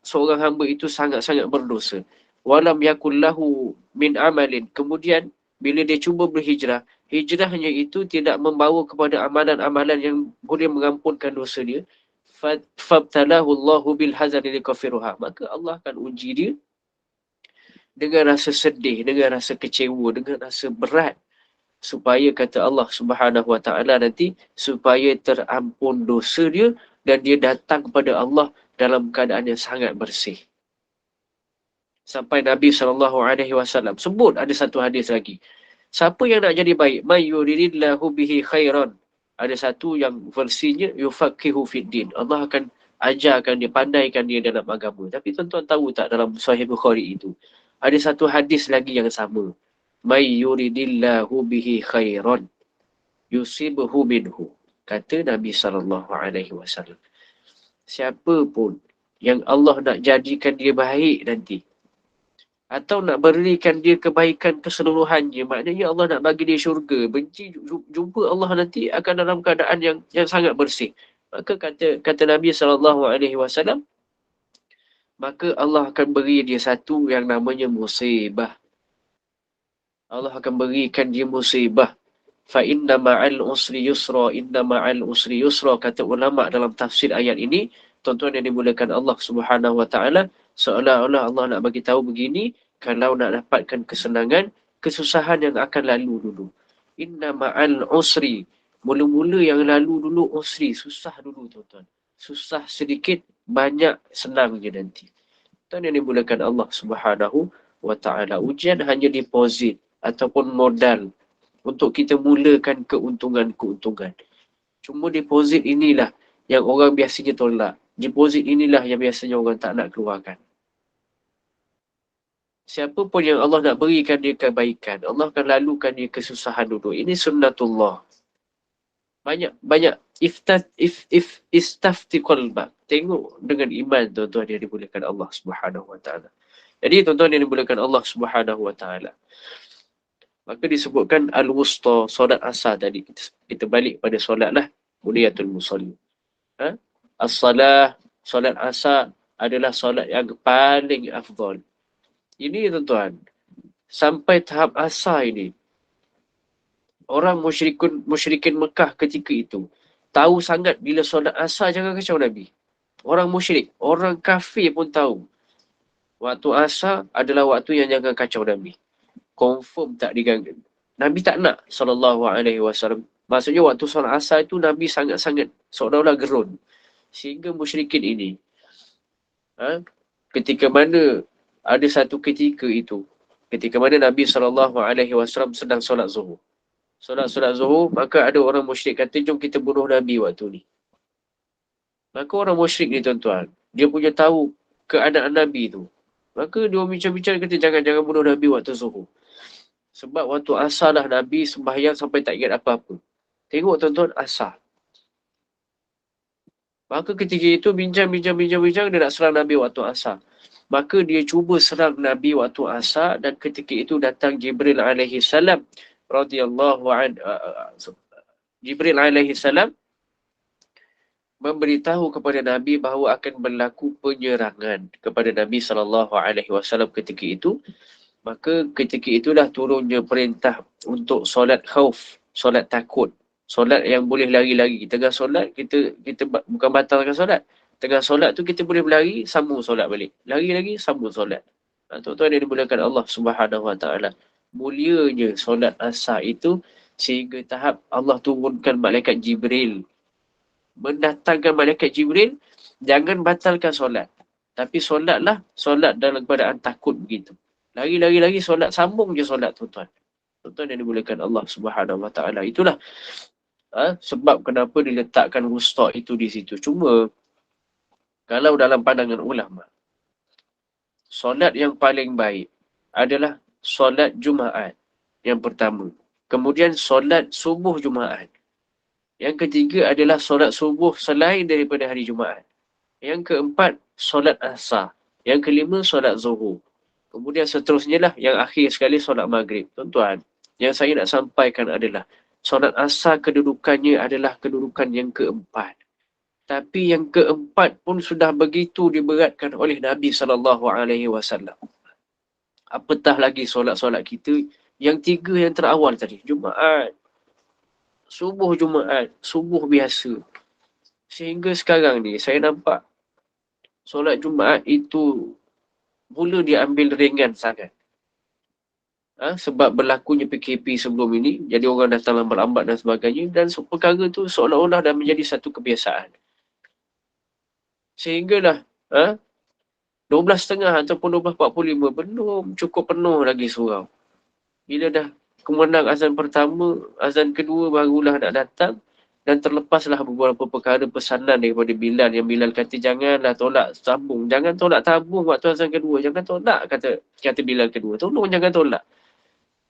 seorang hamba itu sangat-sangat berdosa. Walam yakul lahu min amalin. Kemudian bila dia cuba berhijrah, hijrahnya itu tidak membawa kepada amalan-amalan yang boleh mengampunkan dosa dia. Fabtalahu Allahu bil hazani likafiruha. Maka Allah akan uji dia dengan rasa sedih, dengan rasa kecewa, dengan rasa berat, supaya kata Allah Subhanahu Wa Taala nanti, supaya terampun dosa dia dan dia datang kepada Allah dalam keadaan yang sangat bersih. Sampai Nabi SAW sebut ada satu hadis lagi. Siapa yang nak jadi baik? May yuridillahu bihi khairan. Ada satu yang versinya yufaqihu fiddin. Allah akan ajarkan dia, pandaikan dia dalam agama. Tapi tuan-tuan tahu tak dalam Sahih Bukhari itu ada satu hadis lagi yang sama. May yuridillahu bihi khairan yusibhu minhu. Kata Nabi SAW. Siapa pun yang Allah nak jadikan dia baik nanti, atau nak berikan dia kebaikan keseluruhannya, maknanya Allah nak bagi dia syurga, benci jumpa Allah nanti akan dalam keadaan yang sangat bersih. Maka kata Nabi SAW, maka Allah akan beri dia satu yang namanya musibah. Allah akan berikan dia musibah. Fa inna ma'al usri yusra, inna ma'al usri yusra. Kata ulama dalam tafsir ayat ini, tuan-tuan yang dimulakan Allah Subhanahu Wa Taala, seolah-olah Allah nak bagi tahu begini, kalau nak dapatkan kesenangan, kesusahan yang akan lalu dulu. Inna ma'al usri. Mula-mula yang lalu dulu usri, susah dulu tuan-tuan. Susah sedikit, banyak senangnya nanti. Tuan yang dimulakan Allah Subhanahu Wa Taala. Ujian hanya deposit ataupun modal untuk kita mulakan keuntungan-keuntungan. Cuma deposit inilah yang orang biasanya tolak. Deposit inilah yang biasanya orang tak nak keluarkan. Siapa pun yang Allah nak berikan dia kebaikan, Allah akan lalukan dia kesusahan dulu. Ini sunnatullah. Banyak istafti qalbak. Tengok dengan iman tuan-tuan yang dimulakan Allah Subhanahu Wa Taala. Jadi tuan-tuan yang dimulakan Allah Subhanahu Wa Taala, maka disebutkan al-wusta, solat asar tadi. Kita balik pada solat lah. Budiyatul musalli. As-salah, solat asar adalah solat yang paling afdal. Ini tuan-tuan, sampai tahap asar ini, orang musyrikin Mekah ketika itu tahu sangat bila solat asar jangan kacau Nabi. Orang musyrik, orang kafir pun tahu waktu asar adalah waktu yang jangan kacau Nabi. Confirm tak diganggu. Nabi tak nak SAW. Maksudnya waktu solat asar itu Nabi sangat-sangat seolah-olah gerun. Sehingga musyrikin ini, ketika mana ada satu ketika itu, ketika mana Nabi SAW sedang solat zuhur. Solat zuhur, maka ada orang musyrik kata, jom kita bunuh Nabi waktu ni. Maka orang musyrik ni tuan-tuan, dia punya tahu keadaan Nabi tu. Maka dia bincang-bincang kata, jangan bunuh Nabi waktu zuhur. Sebab waktu asar lah Nabi sembahyang sampai tak ingat apa-apa. Tengok tuan-tuan, asar. Maka ketika itu bincang, dia nak serang Nabi waktu asar. Maka dia cuba serang Nabi waktu asar dan ketika itu datang Jibril alaihi salam radhiyallahu an Jibril alaihi salam memberitahu kepada Nabi bahawa akan berlaku penyerangan kepada Nabi sallallahu alaihi wasallam ketika itu. Maka ketika itulah turunnya perintah untuk solat khauf, solat takut. Solat yang boleh lari-lari. Tengah solat, kita bukan batalkan solat. Tengah solat tu kita boleh berlari, sambung solat balik. Lari lagi, sambung solat. Tuan-tuan yang dimulakan Allah Subhanahu Wa Taala. Mulianya solat asar itu sehingga tahap Allah turunkan malaikat Jibril. Mendatangkan malaikat Jibril, jangan batalkan solat. Tapi solatlah, solat dalam keadaan takut begitu. Lagi solat, sambung je solat tuan-tuan. Tuan-tuan yang dimulakan Allah Subhanahu Wa Taala. Itulah sebab kenapa diletakkan wusta itu di situ. Cuma kalau dalam pandangan ulama, solat yang paling baik adalah solat Jumaat yang pertama. Kemudian solat subuh Jumaat. Yang ketiga adalah solat subuh selain daripada hari Jumaat. Yang keempat, solat asar. Yang kelima, solat zuhur. Kemudian seterusnya lah, yang akhir sekali solat maghrib. Tuan-tuan, yang saya nak sampaikan adalah solat asar kedudukannya adalah kedudukan yang keempat. Tapi yang keempat pun sudah begitu diberatkan oleh Nabi SAW. Apatah lagi solat-solat kita yang tiga yang terawal tadi. Jumaat, subuh biasa. Sehingga sekarang ni saya nampak solat Jumaat itu mula diambil ringan sangat. Sebab berlakunya PKP sebelum ini, jadi orang datang lambat-lambat dan sebagainya, dan perkara tu seolah-olah dah menjadi satu kebiasaan. Sehinggalah 12.30 ataupun 12.45 belum cukup penuh lagi surau. Bila dah kemenang azan pertama, azan kedua barulah nak datang, dan terlepaslah beberapa perkara pesanan daripada Bilal, yang Bilal kata janganlah tolak tabung, jangan tolak tabung waktu azan kedua, jangan tolak, kata Bilal kedua, tolong jangan tolak.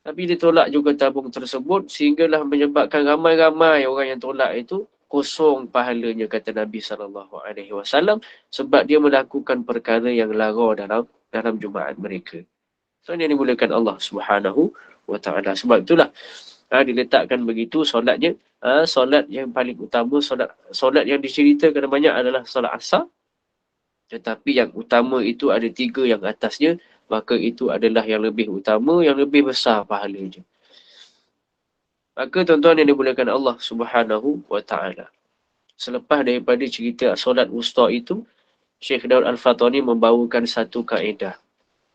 Tapi dia tolak juga tabung tersebut sehinggalah menyebabkan ramai-ramai orang yang tolak itu kosong pahalanya, kata Nabi SAW, sebab dia melakukan perkara yang lara dalam Jumaat mereka. So, yang dimulakan Allah Subhanahu Wa Taala. Sebab itulah diletakkan begitu solatnya. Solat yang paling utama, solat yang diceritakan banyak adalah solat asar. Tetapi yang utama itu ada tiga yang atasnya, maka itu adalah yang lebih utama, yang lebih besar pahalanya. Maka tuan-tuan yang dimulakan Allah Subhanahu Wa Taala, selepas daripada cerita solat wusta itu, Syekh Daud Al-Fatani membawakan satu kaedah.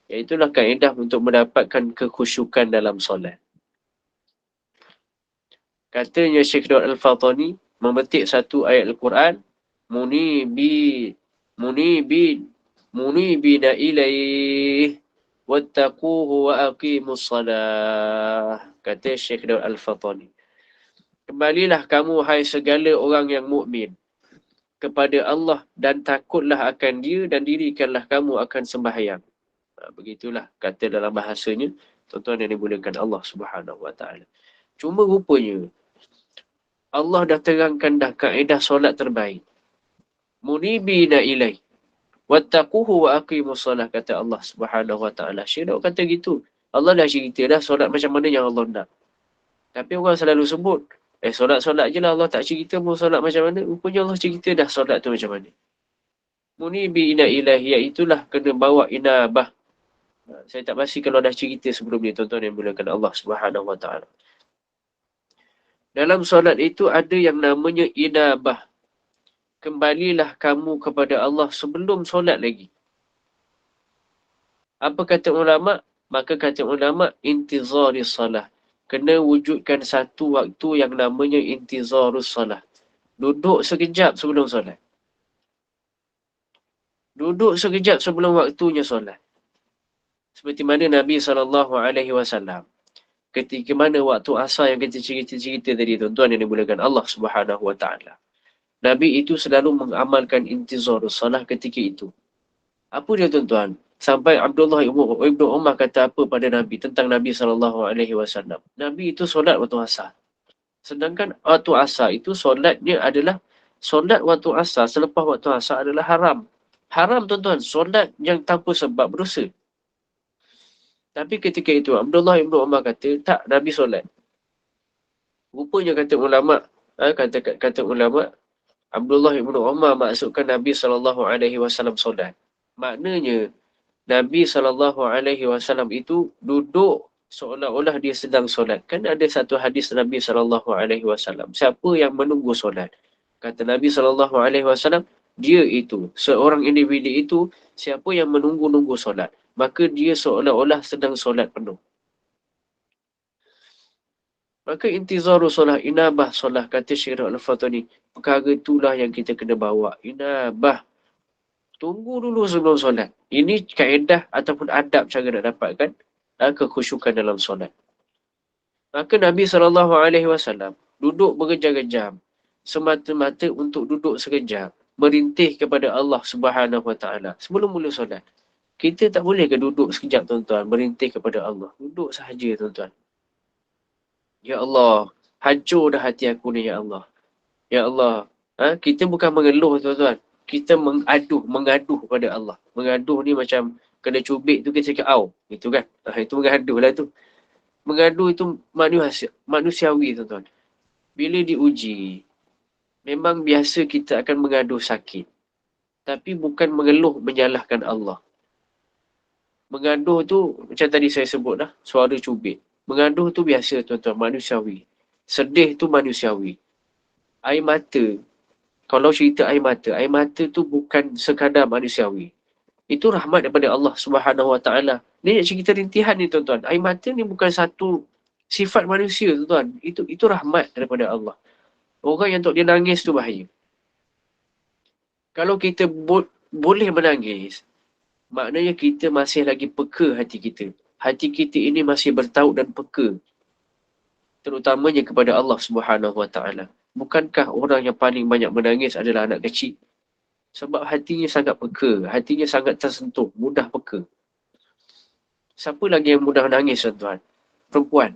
Iaitulah kaedah untuk mendapatkan kekhusyukan dalam solat. Katanya Syekh Daud Al-Fatani memetik satu ayat Al-Quran, munibina ilaih wattaquhu wa aqimus salah. Kata Syekh Daud Al-Fatani, kembalilah kamu hai segala orang yang mukmin kepada Allah dan takutlah akan dia dan dirikanlah kamu akan sembahyang. Begitulah kata dalam bahasanya, tuan-tuan yang dimuliakan Allah Subhanahu Wa Taala. Cuma rupanya Allah dah terangkan dah kaedah solat terbaik. Munibina ilaih wattaquhu wa aqimus salah, kata Allah Subhanahu Wa Taala. Syekh kata gitu. Allah dah cerita dah solat macam mana yang Allah nak. Tapi orang selalu sebut, solat-solat je lah, Allah tak cerita pun solat macam mana. Rupanya Allah cerita dah solat tu macam mana. Munibina ilaih, iaitulah kena bawa inabah. Saya tak pasti kalau dah cerita sebelum ni, tuan-tuan yang mulakan Allah Subhanahu Wa Taala. Dalam solat itu ada yang namanya inabah. Kembalilah kamu kepada Allah sebelum solat lagi. Apa kata ulama'? Maka kata ulama', intizarus salah. Kena wujudkan satu waktu yang namanya intizarus salah. Duduk sekejap sebelum solat. Duduk sekejap sebelum waktunya solat. Seperti mana Nabi SAW, ketika mana waktu asar yang kita cerita tadi, tuan-tuan yang dimulakan Allah Subhanahu Wa Taala, Nabi itu selalu mengamalkan intizarus salah ketika itu. Apa dia, tuan-tuan? Sampai Abdullah Ibn Umar kata apa pada Nabi tentang Nabi SAW. Nabi itu solat waktu asar. Sedangkan waktu asar itu solatnya adalah solat waktu asar selepas waktu asar adalah haram. Haram tuan-tuan, solat yang tanpa sebab berdosa. Tapi ketika itu Abdullah ibn Umar kata, tak, Nabi solat. Rupanya kata ulama, kata ulama, Abdullah ibn Umar maksudkan Nabi SAW solat. Maknanya, Nabi SAW itu duduk seolah-olah dia sedang solat. Kan ada satu hadis Nabi SAW. Siapa yang menunggu solat? Kata Nabi SAW, dia itu, seorang individu itu, siapa yang menunggu-nunggu solat. Maka dia seolah-olah sedang solat penuh. Maka intizaru solah, inabah solah, kata Syekh Al-Fatani. Perkara itulah yang kita kena bawa. Inabah. Tunggu dulu sebelum solat. Ini kaedah ataupun adab cara nak dapatkan kekhusyukan dalam solat. Maka Nabi SAW duduk berjam-jam semata-mata untuk duduk sekejap. Merintih kepada Allah Subhanahu Wa Taala sebelum mula solat. Kita tak boleh ke duduk sekejap tuan-tuan, merintih kepada Allah. Duduk sahaja tuan-tuan. Ya Allah, hancur dah hati aku ni ya Allah. Ya Allah, kita bukan mengeluh tuan-tuan. Kita mengaduh kepada Allah. Mengaduh ni macam kena cubit tu kita cakap au. Itu kan. Itu mengaduh lah tu. Mengaduh itu manusiawi tuan-tuan. Bila diuji, memang biasa kita akan mengaduh sakit. Tapi bukan mengeluh menyalahkan Allah. Mengaduh tu macam tadi saya sebut dah, suara cubit. Mengaduh tu biasa tuan-tuan, manusiawi. Sedih tu manusiawi. Air mata, kalau cerita air mata tu bukan sekadar manusiawi. Itu rahmat daripada Allah Subhanahu Wa Taala. Ni nak cerita rintihan ni tuan-tuan. Air mata ni bukan satu sifat manusia tuan-tuan. Itu rahmat daripada Allah. Orang yang tak dia nangis tu bahaya. Kalau kita boleh menangis, maknanya kita masih lagi peka hati kita. Hati kita ini masih bertaut dan peka. Terutamanya kepada Allah Subhanahu Wa Taala. Bukankah orang yang paling banyak menangis adalah anak kecil? Sebab hatinya sangat peka. Hatinya sangat tersentuh. Mudah peka. Siapa lagi yang mudah nangis tuan-tuan? Perempuan.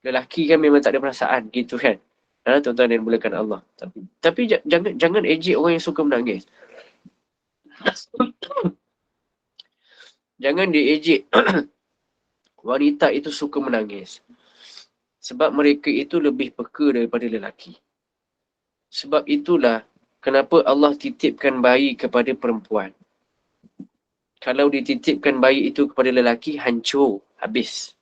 Lelaki kan memang tak ada perasaan. Gitu kan. Tuan-tuan yang dimulakan Allah. Tapi jangan ejek orang yang suka menangis. Jangan diejek wanita itu suka menangis. Sebab mereka itu lebih peka daripada lelaki. Sebab itulah kenapa Allah titipkan bayi kepada perempuan. Kalau dititipkan bayi itu kepada lelaki, hancur, habis.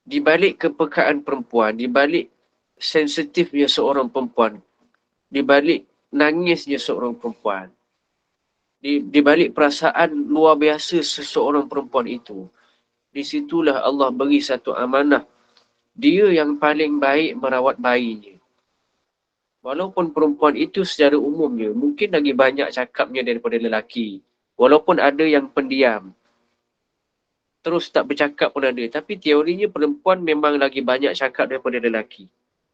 Di balik kepekaan perempuan, di balik sensitifnya seorang perempuan, di balik nangisnya seorang perempuan, di balik perasaan luar biasa seseorang perempuan itu, di situlah Allah beri satu amanah. Dia yang paling baik merawat bayinya. Walaupun perempuan itu secara umumnya mungkin lagi banyak cakapnya daripada lelaki. Walaupun ada yang pendiam, terus tak bercakap pun ada. Tapi teorinya perempuan memang lagi banyak cakap daripada lelaki.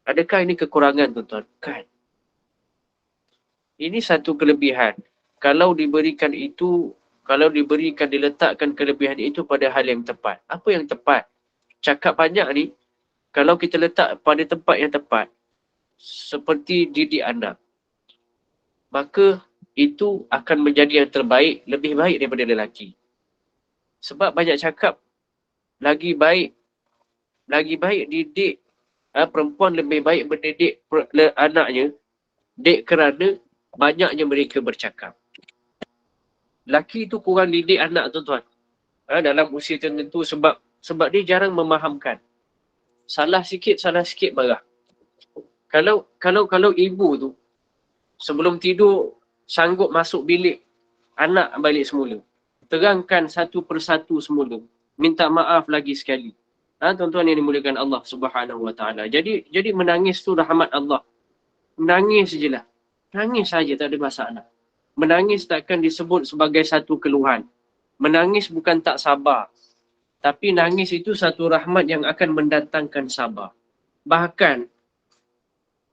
Adakah ini kekurangan tuan-tuan? Kan. Ini satu kelebihan. Kalau diberikan diletakkan kelebihan itu pada hal yang tepat. Apa yang tepat? Cakap banyak ni, kalau kita letak pada tempat yang tepat, seperti didik anak, maka itu akan menjadi yang terbaik, lebih baik daripada lelaki. Sebab banyak cakap, lagi baik didik perempuan lebih baik mendidik anaknya, kerana banyaknya mereka bercakap. Lelaki itu kurang didik anak tuan-tuan. Dalam usia tertentu sebab dia jarang memahamkan. Salah sikit marah. Kalau ibu tu sebelum tidur sanggup masuk bilik anak balik semula, terangkan satu persatu semula, minta maaf lagi sekali. Tuan-tuan yang dimuliakan Allah Subhanahu Wa Taala. Jadi menangis tu rahmat Allah. Menangis sajalah. Nangis saja, tak ada masalah. Menangis takkan disebut sebagai satu keluhan. Menangis bukan tak sabar. Tapi nangis itu satu rahmat yang akan mendatangkan sabar. Bahkan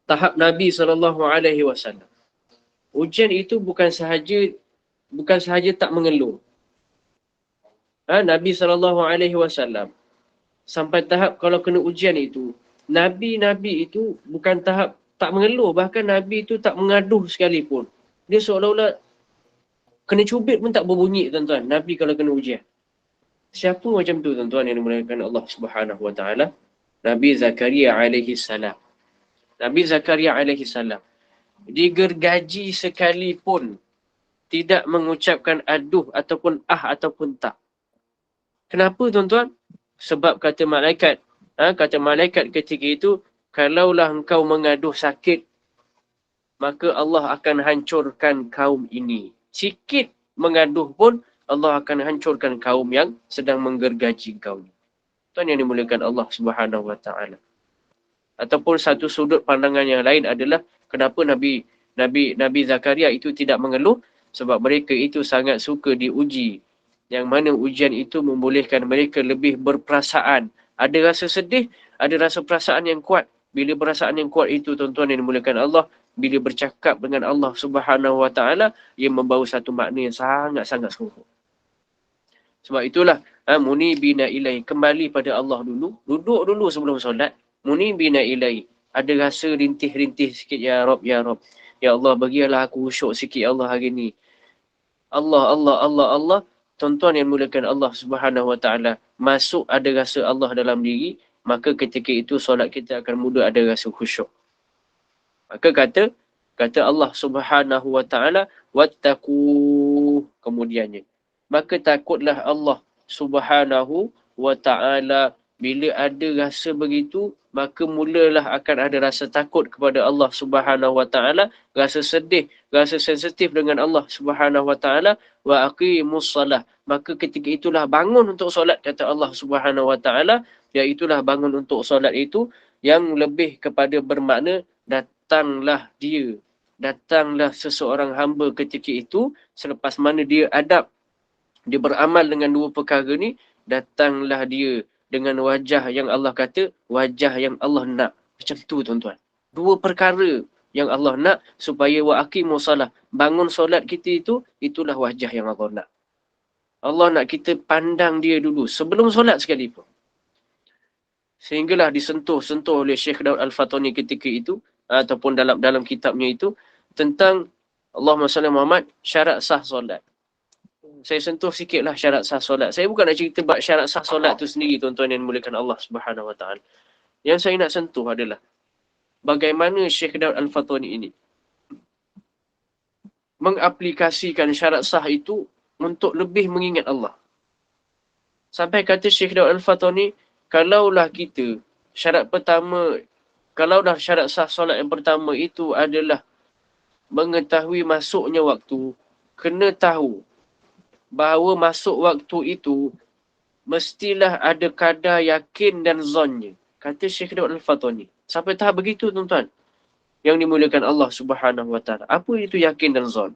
tahap Nabi SAW. Ujian itu bukan sahaja tak mengeluh. Nabi SAW sampai tahap kalau kena ujian itu, Nabi itu bukan tahap tak mengeluh. Bahkan Nabi tu tak mengaduh sekalipun. Dia seolah-olah kena cubit pun tak berbunyi, tuan-tuan. Nabi kalau kena ujian. Siapa macam tu, tuan-tuan, yang dimuliakan Allah Subhanahu Wa Taala? Nabi Zakaria alaihi salam. Nabi Zakaria alaihi salam digergaji sekalipun tidak mengucapkan aduh ataupun ataupun tak. Kenapa, tuan-tuan? Sebab kata malaikat, kata malaikat ketika itu, kalaulah engkau mengaduh sakit, maka Allah akan hancurkan kaum ini. Sikit mengaduh pun Allah akan hancurkan kaum yang sedang menggergaji kau. Tuan yang dimuliakan Allah Subhanahu Wa Taala. Ataupun satu sudut pandangan yang lain adalah kenapa Nabi Zakaria itu tidak mengeluh, sebab mereka itu sangat suka diuji, yang mana ujian itu membolehkan mereka lebih berperasaan. Ada rasa sedih, ada rasa perasaan yang kuat. Bila perasaan yang kuat itu, tuan-tuan yang dimuliakan Allah, bila bercakap dengan Allah Subhanahu Wa Taala, ia membawa satu makna yang sangat-sangat seronok. Sebab itulah munibina ilai, kembali pada Allah dulu, duduk dulu sebelum solat. Munibina ilai, ada rasa rintih-rintih sikit, ya Rob, ya Rob. Ya Allah, bagilah aku khusyuk sikit ya Allah hari ni. Allah, Allah, Allah, Allah. Tuan-tuan yang mulakan Allah Subhanahu Wa Taala, masuk ada rasa Allah dalam diri, maka ketika itu solat kita akan mudah ada rasa khusyuk. Maka kata Allah Subhanahu Wa Taala, wattaqu, kemudiannya, maka takutlah Allah Subhanahu Wa Taala. Bila ada rasa begitu, maka mulalah akan ada rasa takut kepada Allah Subhanahu Wa Taala, rasa sedih, rasa sensitif dengan Allah Subhanahu Wa Taala. Wa aqimus salah, maka ketika itulah bangun untuk solat, kata Allah Subhanahu Wa Taala, iaitulah bangun untuk solat itu yang lebih kepada bermakna datanglah dia, datanglah seseorang hamba ketika itu selepas mana dia adab, dia beramal dengan dua perkara ni, datanglah dia dengan wajah yang Allah kata, wajah yang Allah nak. Macam tu, tuan-tuan. Dua perkara yang Allah nak supaya wa aqimus salah, bangun solat kita itu, itulah wajah yang Allah nak. Allah nak kita pandang dia dulu sebelum solat sekalipun. Sehinggalah disentuh oleh Syekh Daud Al-Fatani ketika itu, ataupun dalam kitabnya itu, tentang Allahumma salli Muhammad, syarat sah solat. Saya sentuh sikitlah syarat sah solat. Saya bukan nak cerita bab syarat sah solat tu sendiri, tuan-tuan yang dimuliakan Allah Subhanahu Wa Taala. Yang saya nak sentuh adalah bagaimana Syekh Daud Al-Fatani ini mengaplikasikan syarat sah itu untuk lebih mengingat Allah. Sampai kata Syekh Daud Al-Fatani, kalaulah kita syarat pertama, kalaulah syarat sah solat yang pertama itu adalah mengetahui masuknya waktu, kena tahu bahawa masuk waktu itu mestilah ada kadar yakin dan zonnya. Kata Syekh Daud Al-Fatani. Sampai tahap begitu, tuan-tuan yang dimuliakan Allah Subhanahu Wa Taala. Apa itu yakin dan zon?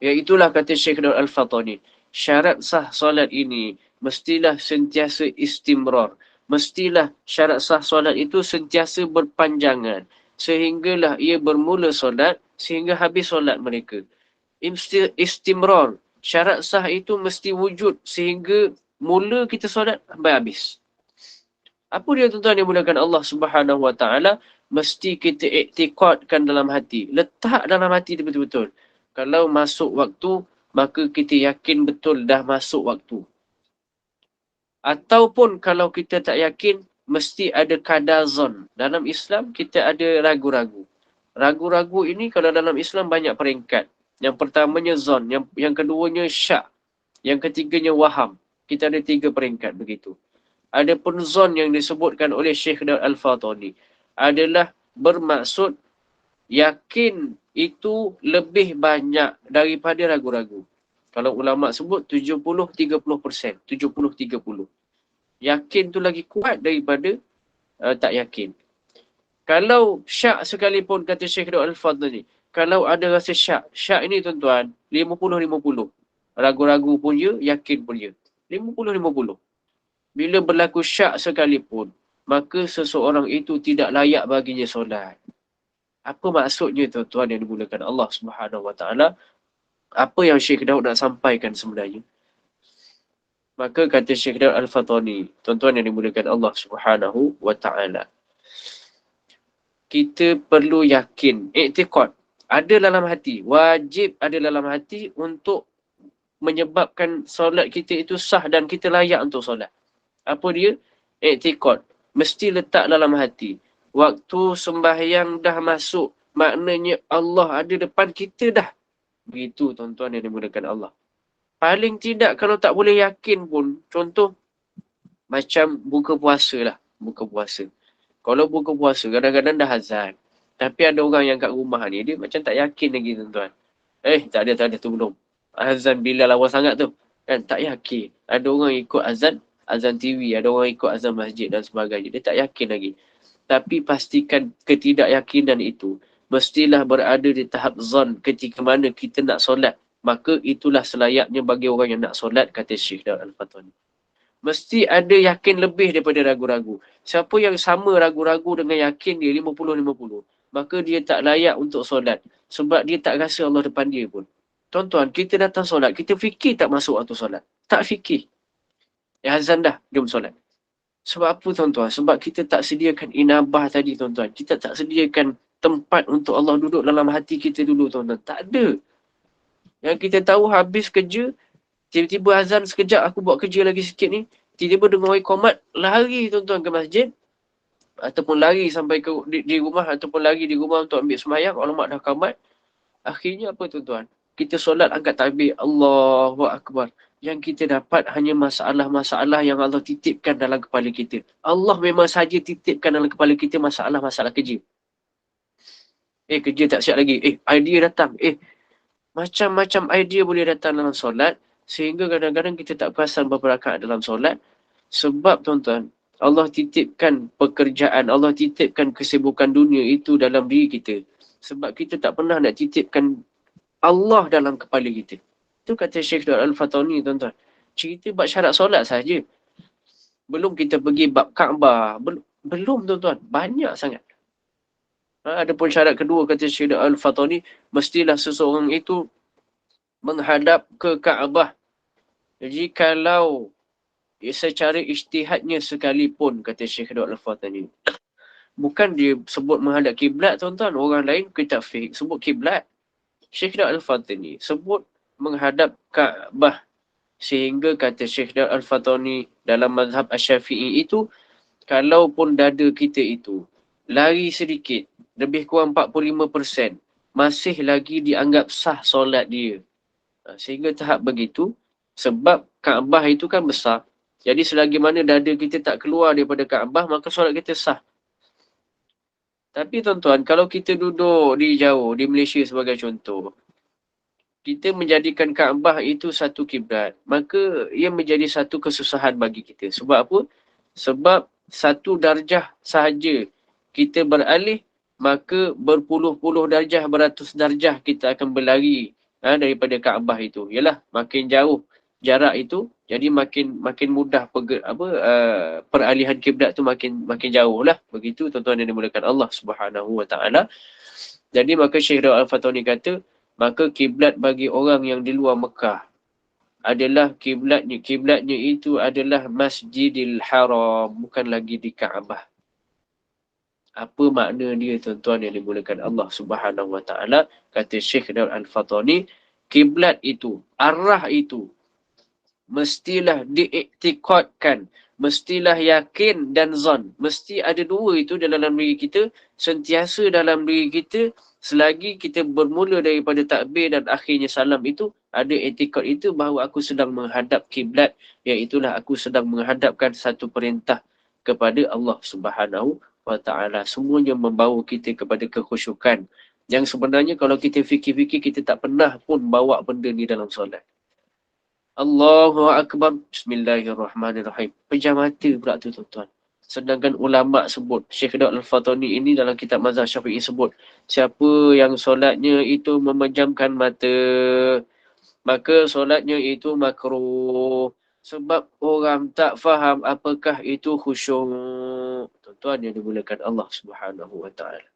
Iaitulah kata Syekh Daud Al-Fatani, syarat sah solat ini mestilah sentiasa istimrar. Mestilah syarat sah solat itu sentiasa berpanjangan sehinggalah ia bermula solat sehingga habis solat mereka. Istimrar, syarat sah itu mesti wujud sehingga mula kita solat sampai habis. Apa dia, tuan-tuan yang dimuliakan Allah Subhanahu Wa Taala? Mesti kita iktikadkan dalam hati. Letak dalam hati betul-betul. Kalau masuk waktu, maka kita yakin betul dah masuk waktu. Ataupun kalau kita tak yakin, mesti ada kadar zon. Dalam Islam, kita ada ragu-ragu. Ragu-ragu ini kalau dalam Islam banyak peringkat. Yang pertamanya zon, yang keduanya syak, yang ketiganya waham. Kita ada 3 peringkat begitu. Adapun zon yang disebutkan oleh Syekh Daud Al-Fatani adalah bermaksud yakin itu lebih banyak daripada ragu-ragu. Kalau ulama sebut 70-30%. 70-30. Yakin tu lagi kuat daripada tak yakin. Kalau syak sekalipun, kata Syekh Daud Al-Fatani, kalau ada rasa syak, syak ini, tuan-tuan, 50-50. Ragu-ragu pun ya, yakin pun ya. 50-50. Bila berlaku syak sekalipun, maka seseorang itu tidak layak baginya solat. Apa maksudnya, tuan-tuan yang dimulakan Allah Subhanahu Wa Taala? Apa yang Syekh Daud nak sampaikan sebenarnya? Maka kata Syekh Daud Al-Fatani, tuan-tuan yang dimulakan Allah Subhanahu Wa Taala, kita perlu yakin, i'tiqad, ada dalam hati, wajib ada dalam hati untuk menyebabkan solat kita itu sah dan kita layak untuk solat. Apa dia? I'tiqad. Mesti letak dalam hati. Waktu sembahyang dah masuk, maknanya Allah ada depan kita dah. Begitu tuan-tuan yang dimulakan Allah. Paling tidak kalau tak boleh yakin pun, contoh macam buka puasa lah. Buka puasa. Kalau buka puasa, kadang-kadang dah azan. Tapi ada orang yang kat rumah ni, dia macam tak yakin lagi tuan-tuan. Tak ada tu belum. Azan bila lawa sangat tu. Kan tak yakin. Ada orang ikut azan TV. Ada orang ikut azan masjid dan sebagainya. Dia tak yakin lagi. Tapi pastikan ketidakyakinan itu mestilah berada di tahap zon ketika mana kita nak solat. Maka itulah selayaknya bagi orang yang nak solat, kata Syekh Daud Al-Fatani. Mesti ada yakin lebih daripada ragu-ragu. Siapa yang sama ragu-ragu dengan yakin dia 50-50, maka dia tak layak untuk solat. Sebab dia tak rasa Allah depan dia pun. Tuan-tuan, kita datang solat, kita fikir tak masuk waktu solat. Tak fikir. Azan dah, jom solat. Sebab apa tuan-tuan? Sebab kita tak sediakan inabah tadi tuan-tuan. Kita tak sediakan tempat untuk Allah duduk dalam hati kita dulu tuan-tuan. Tak ada. Yang kita tahu habis kerja, tiba-tiba azan sekejap aku buat kerja lagi sikit ni. Tiba-tiba dengar iqamat, lari tuan-tuan ke masjid. Ataupun lari sampai ke di rumah. Ataupun lari di rumah untuk ambil sembahyang. Alamak dah qamat. Akhirnya apa tuan-tuan? Kita solat angkat takbir. Allahu Akbar. Yang kita dapat hanya masalah-masalah yang Allah titipkan dalam kepala kita. Allah memang saja titipkan dalam kepala kita masalah-masalah kerja. Kerja tak siap lagi. Idea datang. Macam-macam idea boleh datang dalam solat. Sehingga kadang-kadang kita tak perasan berapa rakaat dalam solat. Sebab tuan-tuan, Allah titipkan pekerjaan, Allah titipkan kesibukan dunia itu dalam diri kita. Sebab kita tak pernah nak titipkan Allah dalam kepala kita. Itu kata Syekh Daud Al-Fatani tuan-tuan. Cerita bab syarat solat saja. Belum kita pergi bab Kaabah. Belum tuan-tuan. Banyak sangat. Ada pun syarat kedua kata Syekh Daud Al-Fatani. Mestilah seseorang itu menghadap ke Kaabah. Jadi kalau secara ijtihadnya sekalipun, kata Syekh Daud Al-Fatani. Bukan dia sebut menghadap kiblat tuan-tuan. Orang lain kitab fiqh sebut kiblat. Syekh Daud Al-Fatani sebut menghadap Kaabah. Sehingga kata Syekh Daud Al-Fatani dalam mazhab Asy-Syafi'i itu, kalaupun dada kita itu lari sedikit, lebih kurang 45%, masih lagi dianggap sah solat dia. Sehingga tahap begitu, sebab Kaabah itu kan besar. Jadi selagi mana dada kita tak keluar daripada Kaabah, maka solat kita sah. Tapi tuan-tuan, kalau kita duduk di jauh, di Malaysia sebagai contoh, kita menjadikan Kaabah itu satu kiblat, maka ia menjadi satu kesusahan bagi kita. Sebab apa? Sebab satu darjah sahaja kita beralih, maka berpuluh-puluh darjah, beratus darjah kita akan berlari daripada Kaabah itu. Yalah, makin jauh jarak itu, jadi makin mudah peralihan kiblat tu makin jauh lah. Begitu tuan-tuan yang dimulakan Allah Subhanahu Wa Taala. Jadi maka Syekh Daud Al-Fatani kata, maka kiblat bagi orang yang di luar Mekah adalah kiblatnya itu adalah Masjidil Haram, bukan lagi di Kaabah. Apa makna dia tuan-tuan yang dimulakan Allah Subhanahu Wa Taala? Kata Syekh Daud Al-Fatani, kiblat itu, arah itu mestilah diiktikadkan, mestilah yakin dan zon. Mesti ada dua itu dalam diri kita, sentiasa dalam diri kita. Selagi kita bermula daripada takbir dan akhirnya salam itu, ada etikad itu bahawa aku sedang menghadap kiblat, iaitulah aku sedang menghadapkan satu perintah kepada Allah Subhanahu Wa Taala. Semuanya membawa kita kepada kekhusyukan. Yang sebenarnya kalau kita fikir-fikir, kita tak pernah pun bawa benda ni dalam solat. Allahu Akbar. Bismillahirrahmanirrahim. Pejam mata pula tu tuan-tuan. Sedangkan ulama' sebut, Syekh Daud Al-Fatani ini dalam kitab mazhab Syafi'i sebut, siapa yang solatnya itu memejamkan mata, maka solatnya itu makruh. Sebab orang tak faham apakah itu khusyuk. Tuan-tuan yang dimulakan Allah Subhanahu Wa Taala.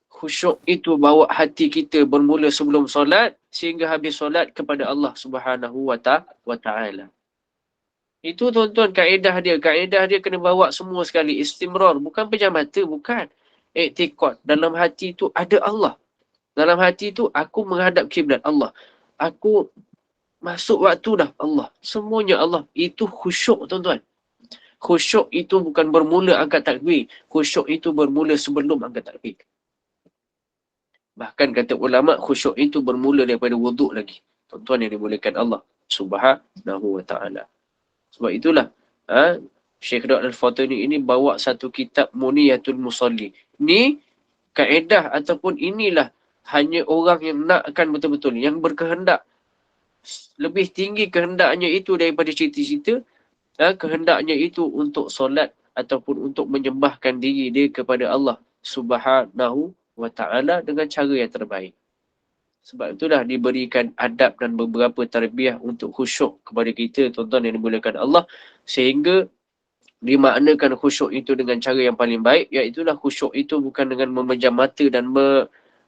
Khusyuk itu bawa hati kita bermula sebelum solat sehingga habis solat kepada Allah Subhanahu Wa Taala. Itu tuan-tuan kaedah dia. Kaedah dia kena bawa semua sekali. Istimrar. Bukan pejam mata. Bukan. Iktikad. Dalam hati tu ada Allah. Dalam hati tu aku menghadap kiblat Allah. Aku masuk waktu dah Allah. Semuanya Allah. Itu khusyuk tuan-tuan. Khusyuk itu bukan bermula angkat takbir. Khusyuk itu bermula sebelum angkat takbir. Bahkan kata ulama khusyuk itu bermula daripada wuduk lagi. Tuan-tuan yang dimuliakan Allah Subhanahu wa ta'ala. Sebab itulah Syekh Dr. Al-Fatani ini bawa satu kitab Muniyatul Musalli. Ni kaedah ataupun inilah hanya orang yang nakkan betul-betul, yang berkehendak lebih tinggi kehendaknya itu daripada cita-cita, kehendaknya itu untuk solat ataupun untuk menyembahkan diri dia kepada Allah Subhanahu wa ta'ala dengan cara yang terbaik. Sebab itulah diberikan adab dan beberapa tarbiyah untuk khusyuk kepada kita, tuan-tuan yang dimuliakan Allah, sehingga dimaknakan khusyuk itu dengan cara yang paling baik, iaitulah khusyuk itu bukan dengan memejam mata dan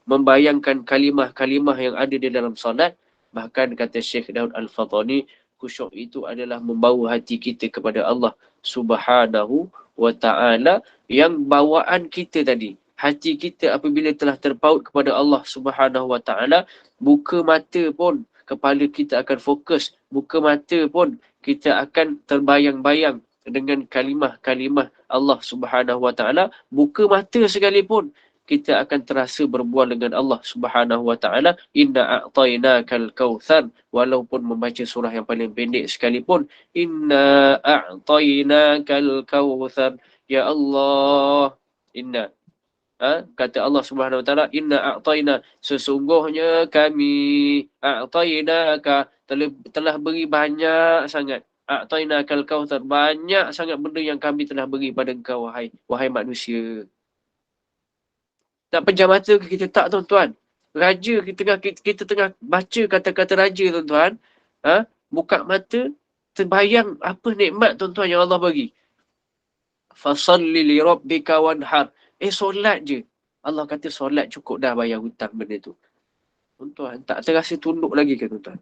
membayangkan kalimah-kalimah yang ada di dalam solat. Bahkan kata Syekh Daud Al-Fatani, khusyuk itu adalah membawa hati kita kepada Allah Subhanahu wa ta'ala, yang bawaan kita tadi. Hati kita apabila telah terpaut kepada Allah Subhanahu wa ta'ala, buka mata pun kepala kita akan fokus. Buka mata pun kita akan terbayang-bayang dengan kalimah-kalimah Allah Subhanahu wa ta'ala. Buka mata sekalipun kita akan terasa berbual dengan Allah Subhanahu wa ta'ala. Inna a'tainakal kautsar. Walaupun membaca surah yang paling pendek sekalipun, inna a'tainakal kautsar. Ya Allah, inna, kata Allah Subhanahu wa ta'ala, inna a'taina, sesungguhnya kami, a'tainaka, telah beri banyak sangat. A'tainakal kautsar, banyak sangat benda yang kami telah beri pada engkau wahai manusia. Tak pejam mata ke kita? Tak, tuan-tuan. Raja, kita tengah baca kata-kata raja, tuan-tuan. Buka mata, terbayang apa nikmat, tuan-tuan, yang Allah bagi. Fasalli li rabbika wanhar. Solat je. Allah kata solat cukup dah bayar hutang benda tu. Tuan-tuan, tak terasa tunduk lagi ke, tuan-tuan?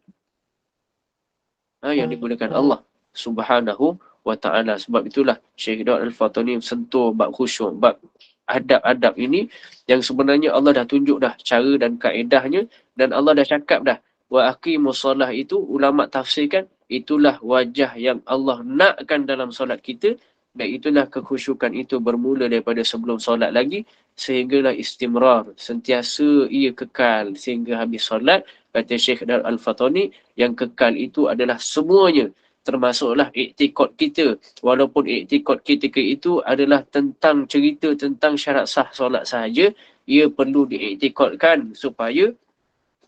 Yang dimuliakan Allah Subhanahu wa ta'ala. Sebab itulah Syekh Dr. Al-Fatani sentuh bab khusyuk, bab adab-adab ini yang sebenarnya Allah dah tunjuk dah cara dan kaedahnya, dan Allah dah cakap dah. Wa aqimus solah itu, ulama tafsirkan, itulah wajah yang Allah nakkan dalam solat kita, dan itulah kekhusyukan itu bermula daripada sebelum solat lagi, sehinggalah istimrar, sentiasa ia kekal sehingga habis solat. Kata Syekh Dar Al-Fatani, yang kekal itu adalah semuanya, termasuklah iktikad kita. Walaupun iktikad kita itu adalah tentang cerita tentang syarat sah solat sahaja, ia perlu diiktikadkan supaya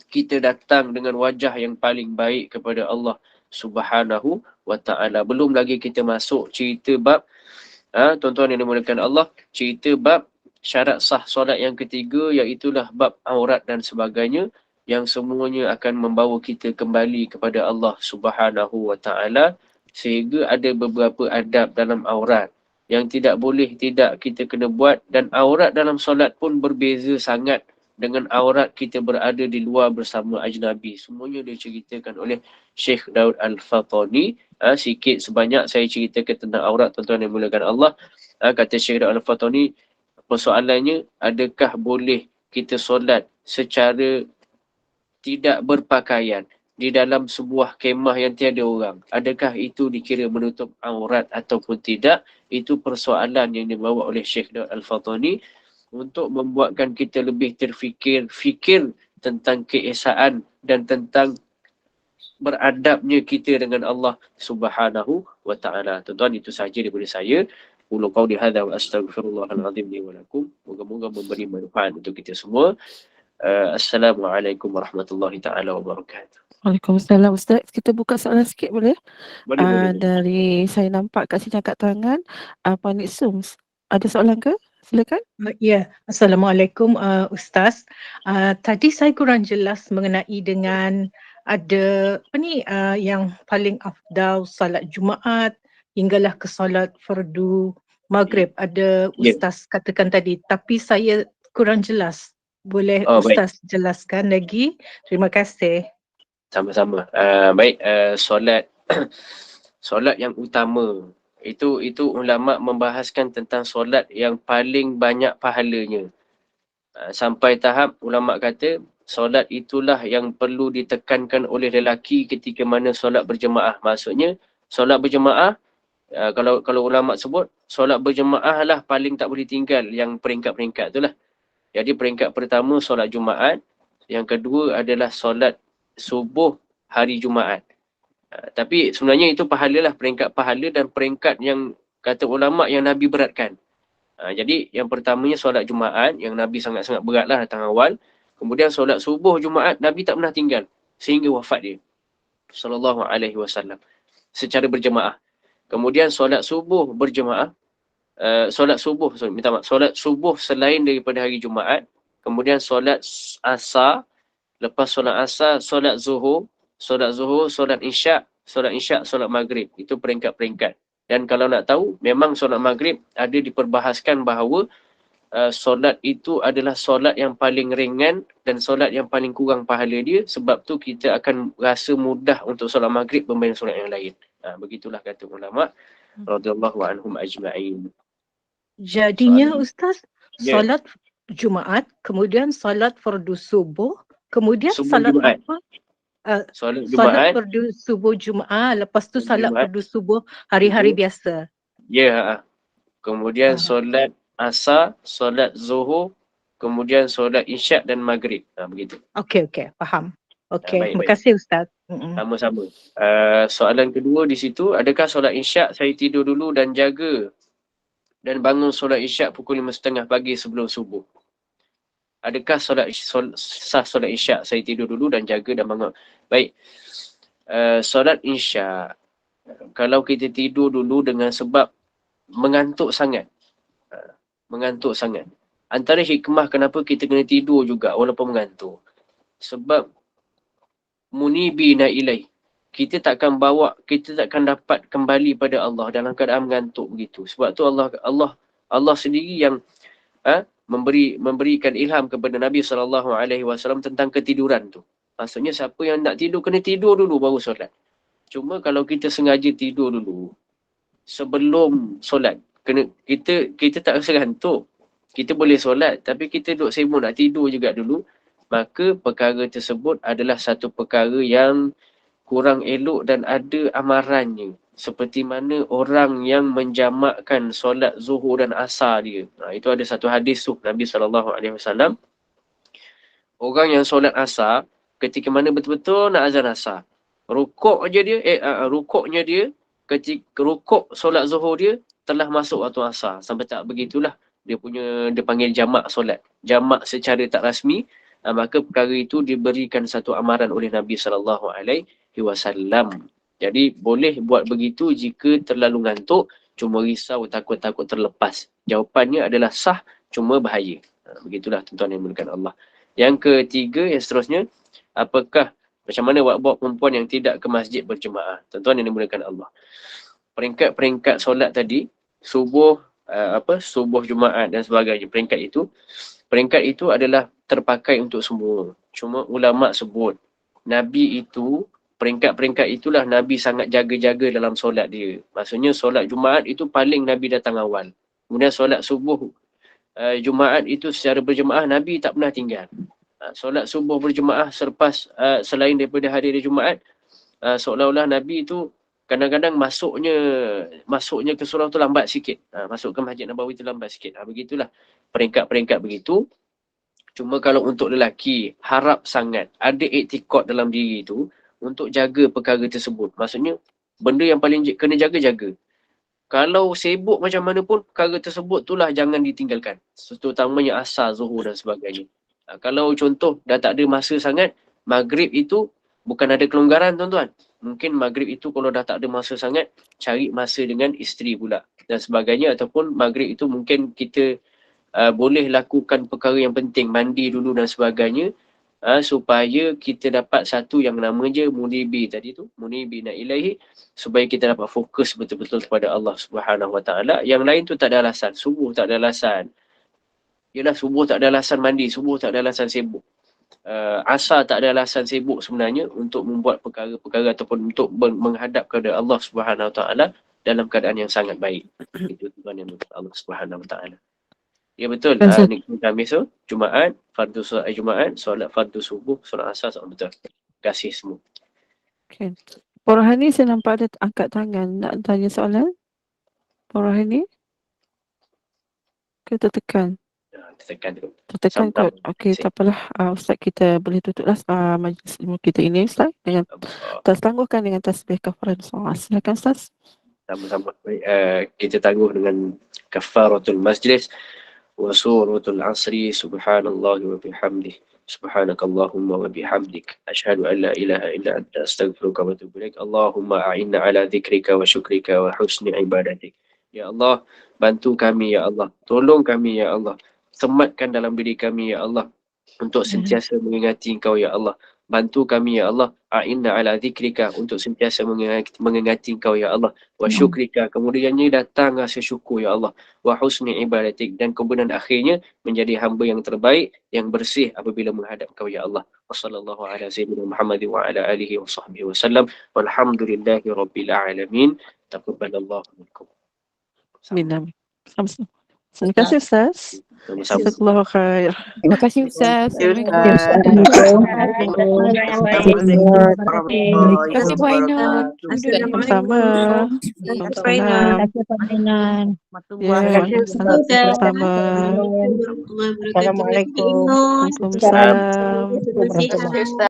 kita datang dengan wajah yang paling baik kepada Allah Subhanahu wa ta'ala. Belum lagi kita masuk cerita bab, tuan-tuan yang dimuliakan Allah, cerita bab syarat sah solat yang ketiga, iaitulah bab aurat dan sebagainya, yang semuanya akan membawa kita kembali kepada Allah Subhanahu wa ta'ala, sehingga ada beberapa adab dalam aurat yang tidak boleh tidak kita kena buat. Dan aurat dalam solat pun berbeza sangat dengan aurat kita berada di luar bersama ajnabi. Semuanya diceritakan oleh Syekh Daud Al-Fatani. Sikit sebanyak saya ceritakan tentang aurat, tuan-tuan yang dimuliakan Allah. Kata Syekh Daud Al-Fatani, persoalannya, adakah boleh kita solat secara tidak berpakaian di dalam sebuah kemah yang tiada orang? Adakah itu dikira menutup aurat ataupun tidak? Itu persoalan yang dibawa oleh Syekh Daud Al-Fatani untuk membuatkan kita lebih fikir tentang keesaan dan tentang beradabnya kita dengan Allah Subhanahu wa ta'ala. Tuan-tuan, itu sahaja daripada saya. Qulu qawli hadza wa astaghfirullahal azim li wa lakum. Moga-moga memberi manfaat untuk kita semua. Assalamualaikum warahmatullahi ta'ala wabarakatuh. Waalaikumsalam. Ustaz, kita buka soalan sikit boleh? Boleh. Dari saya nampak kat sini angkat tangan, Puan Niksum. Ada soalan ke? Silakan. Ya, Assalamualaikum Ustaz. Tadi saya kurang jelas mengenai dengan ada yang paling afdal salat Jumaat hinggalah ke salat fardu Maghrib. Ada Ustaz katakan tadi, tapi saya kurang jelas. Boleh Ustaz jelaskan lagi? Terima kasih. Sama-sama. Baik, solat solat yang utama Itu ulama membahaskan tentang solat yang paling banyak pahalanya. Sampai tahap ulama kata solat itulah yang perlu ditekankan oleh lelaki ketika mana solat berjemaah. Maksudnya solat berjemaah, kalau ulama sebut solat berjemaah lah paling tak boleh tinggal, yang peringkat-peringkat tu lah. Jadi peringkat pertama solat Jumaat, yang kedua adalah solat subuh hari Jumaat. Tapi sebenarnya itu pahala lah, peringkat pahala dan peringkat yang kata ulama yang Nabi beratkan. Jadi yang pertamanya solat Jumaat yang Nabi sangat-sangat berat lah datang awal. Kemudian solat subuh Jumaat Nabi tak pernah tinggal sehingga wafat dia. Sallallahu alaihi wasallam. Secara berjemaah. Kemudian solat subuh berjemaah. Solat subuh selain daripada hari Jumaat. Kemudian solat asar. Lepas solat asar, solat zuhur, solat isyak, solat maghrib. Itu peringkat-peringkat. Dan kalau nak tahu, memang solat maghrib ada diperbahaskan bahawa solat itu adalah solat yang paling ringan dan solat yang paling kurang pahala dia. Sebab tu kita akan rasa mudah untuk solat maghrib berbanding solat yang lain. Begitulah kata ulama radhiyallahu anhum ajma'in. Jadinya Soalan. Ustaz, Ya. solat Jumaat, kemudian solat fardu subuh, kemudian Subuh salat Jumaat. apa? Solat Solat Jumaat. fardu subuh Jumaat, lepas tu Fardu salat Jumaat. fardu subuh hari-hari Subuh. biasa. Ya. Kemudian solat asar, solat zuhur, kemudian solat isyak dan maghrib. Begitu. Okey, faham. Okey, Baik. terima kasih Ustaz. Sama-sama. Soalan kedua di situ, adakah solat isyak saya tidur dulu dan jaga dan bangun solat isyak pukul 5.30 pagi sebelum subuh? Adakah sah solat isyak saya tidur dulu dan jaga dan bangun? Baik. Solat isyak, kalau kita tidur dulu dengan sebab mengantuk sangat. Antara hikmah kenapa kita kena tidur juga walaupun mengantuk. Sebab munibina ilaih. Kita takkan dapat kembali pada Allah dalam keadaan mengantuk begitu. Sebab tu Allah sendiri yang memberikan ilham kepada Nabi SAW tentang ketiduran tu. Maksudnya siapa yang nak tidur kena tidur dulu baru solat. Cuma kalau kita sengaja tidur dulu sebelum solat, kita tak rasa ngantuk. Kita boleh solat tapi kita duduk sibuk nak tidur juga dulu, maka perkara tersebut adalah satu perkara yang kurang elok dan ada amarannya. Seperti mana orang yang menjamakkan solat zuhur dan asar dia. Itu ada satu hadis tu Nabi SAW. Orang yang solat asar, ketika mana betul-betul nak azan asar, rukuknya dia, ketika rukuk solat zuhur dia, telah masuk waktu asar. Sampai tak begitulah. Dia panggil jamak solat. Jamak secara tak rasmi. Maka perkara itu diberikan satu amaran oleh Nabi SAW. Jadi boleh buat begitu jika terlalu ngantuk, cuma risau, takut terlepas. Jawapannya adalah sah, cuma bahaya. Begitulah tuan-tuan yang dimuliakan Allah. Yang ketiga, yang seterusnya, macam mana buat perempuan yang tidak ke masjid berjemaah? Tuan-tuan yang dimuliakan Allah. Peringkat-peringkat solat tadi, subuh Jumaat dan sebagainya, peringkat itu adalah terpakai untuk semua. Cuma ulama sebut, Nabi itu, peringkat-peringkat itulah Nabi sangat jaga-jaga dalam solat dia. Maksudnya solat Jumaat itu paling Nabi datang awal. Kemudian solat subuh Jumaat itu secara berjemaah Nabi tak pernah tinggal. Solat subuh berjemaah selain daripada hari Jumaat, seolah-olah Nabi itu kadang-kadang masuknya ke surau tu lambat sikit. Masuk ke Masjid Nabawi tu lambat sikit. Begitulah peringkat-peringkat begitu. Cuma kalau untuk lelaki, harap sangat ada iktikad dalam diri tu untuk jaga perkara tersebut. Maksudnya, benda yang paling kena jaga. Kalau sibuk macam mana pun, perkara tersebut itulah jangan ditinggalkan. Terutamanya asar, zuhur dan sebagainya. Kalau contoh, dah tak ada masa sangat, maghrib itu bukan ada kelonggaran tuan-tuan. Mungkin maghrib itu kalau dah tak ada masa sangat, cari masa dengan isteri pula dan sebagainya. Ataupun maghrib itu mungkin kita boleh lakukan perkara yang penting, mandi dulu dan sebagainya, supaya kita dapat satu yang nama je munibi tadi tu, munibina ilaihi, supaya kita dapat fokus betul-betul kepada Allah Subhanahu Wa Taala. Yang lain tu tak ada alasan. Subuh tak ada alasan. Yalah, subuh tak ada alasan mandi, subuh tak ada alasan sibuk. Asar tak ada alasan sibuk sebenarnya untuk membuat perkara-perkara ataupun untuk menghadap kepada Allah Subhanahu Wa Taala. dalam keadaan yang sangat baik. Itu tuan yang Allah Subhanahu Wa Taala. Ya betul. Ustaz. Ni kami so Jumaat, fardu solat Jumaat, solat fardu subuh, solat asar, betul. Terima kasih semua. Okay. Puan Rohani, saya nampak ada angkat tangan. Nak tanya soalan? Puan Rohani? Ke tertekan? Tekan dulu. Tertekan Sama-sama. kot. Okey, tak apalah. Ustaz, kita boleh tutuplah majlis ilmu kita ini, Ustaz. Dengan tangguhkan dengan tasbih kafaratul solat. Silakan, Ustaz. Sama-sama. Baik, kita tangguh dengan kafaratul majlis wa suratul asri subhanallahi wa bihamdih subhanakallahumma wa bihamdik asyhadu an la ilaha illa anta astaghfiruka wa atubu ilaik. Allahumma a'inna ala dzikrika wa syukrika wa husni ibadatik. Ya Allah, bantu kami ya Allah, tolong kami ya Allah, sematkan dalam diri kami ya Allah untuk sentiasa mengingati Engkau ya Allah. Bantu kami ya Allah, a'inna ala dzikrika, untuk sentiasa mengingati Engkau ya Allah, wa syukrika, kemudiannya datang rasa syukur ya Allah, wa husni ibadatik, dan kemudian akhirnya menjadi hamba yang terbaik, yang bersih apabila menghadap Engkau ya Allah. Wassallallahu ala sayyidina Muhammad wa ala alihi wa sahbihi wasallam. Walhamdulillahi rabbil alamin. Taqabbalallahu minkum. Amin. Sama-sama. Terima kasih, Ustaz. Jazakallahu khair. Terima kasih Ustaz. Terima kasih Bu Ainun. Sama-sama. Sama-sama. Assalamualaikum. Waalaikumsalam. Terima kasih, Ustaz.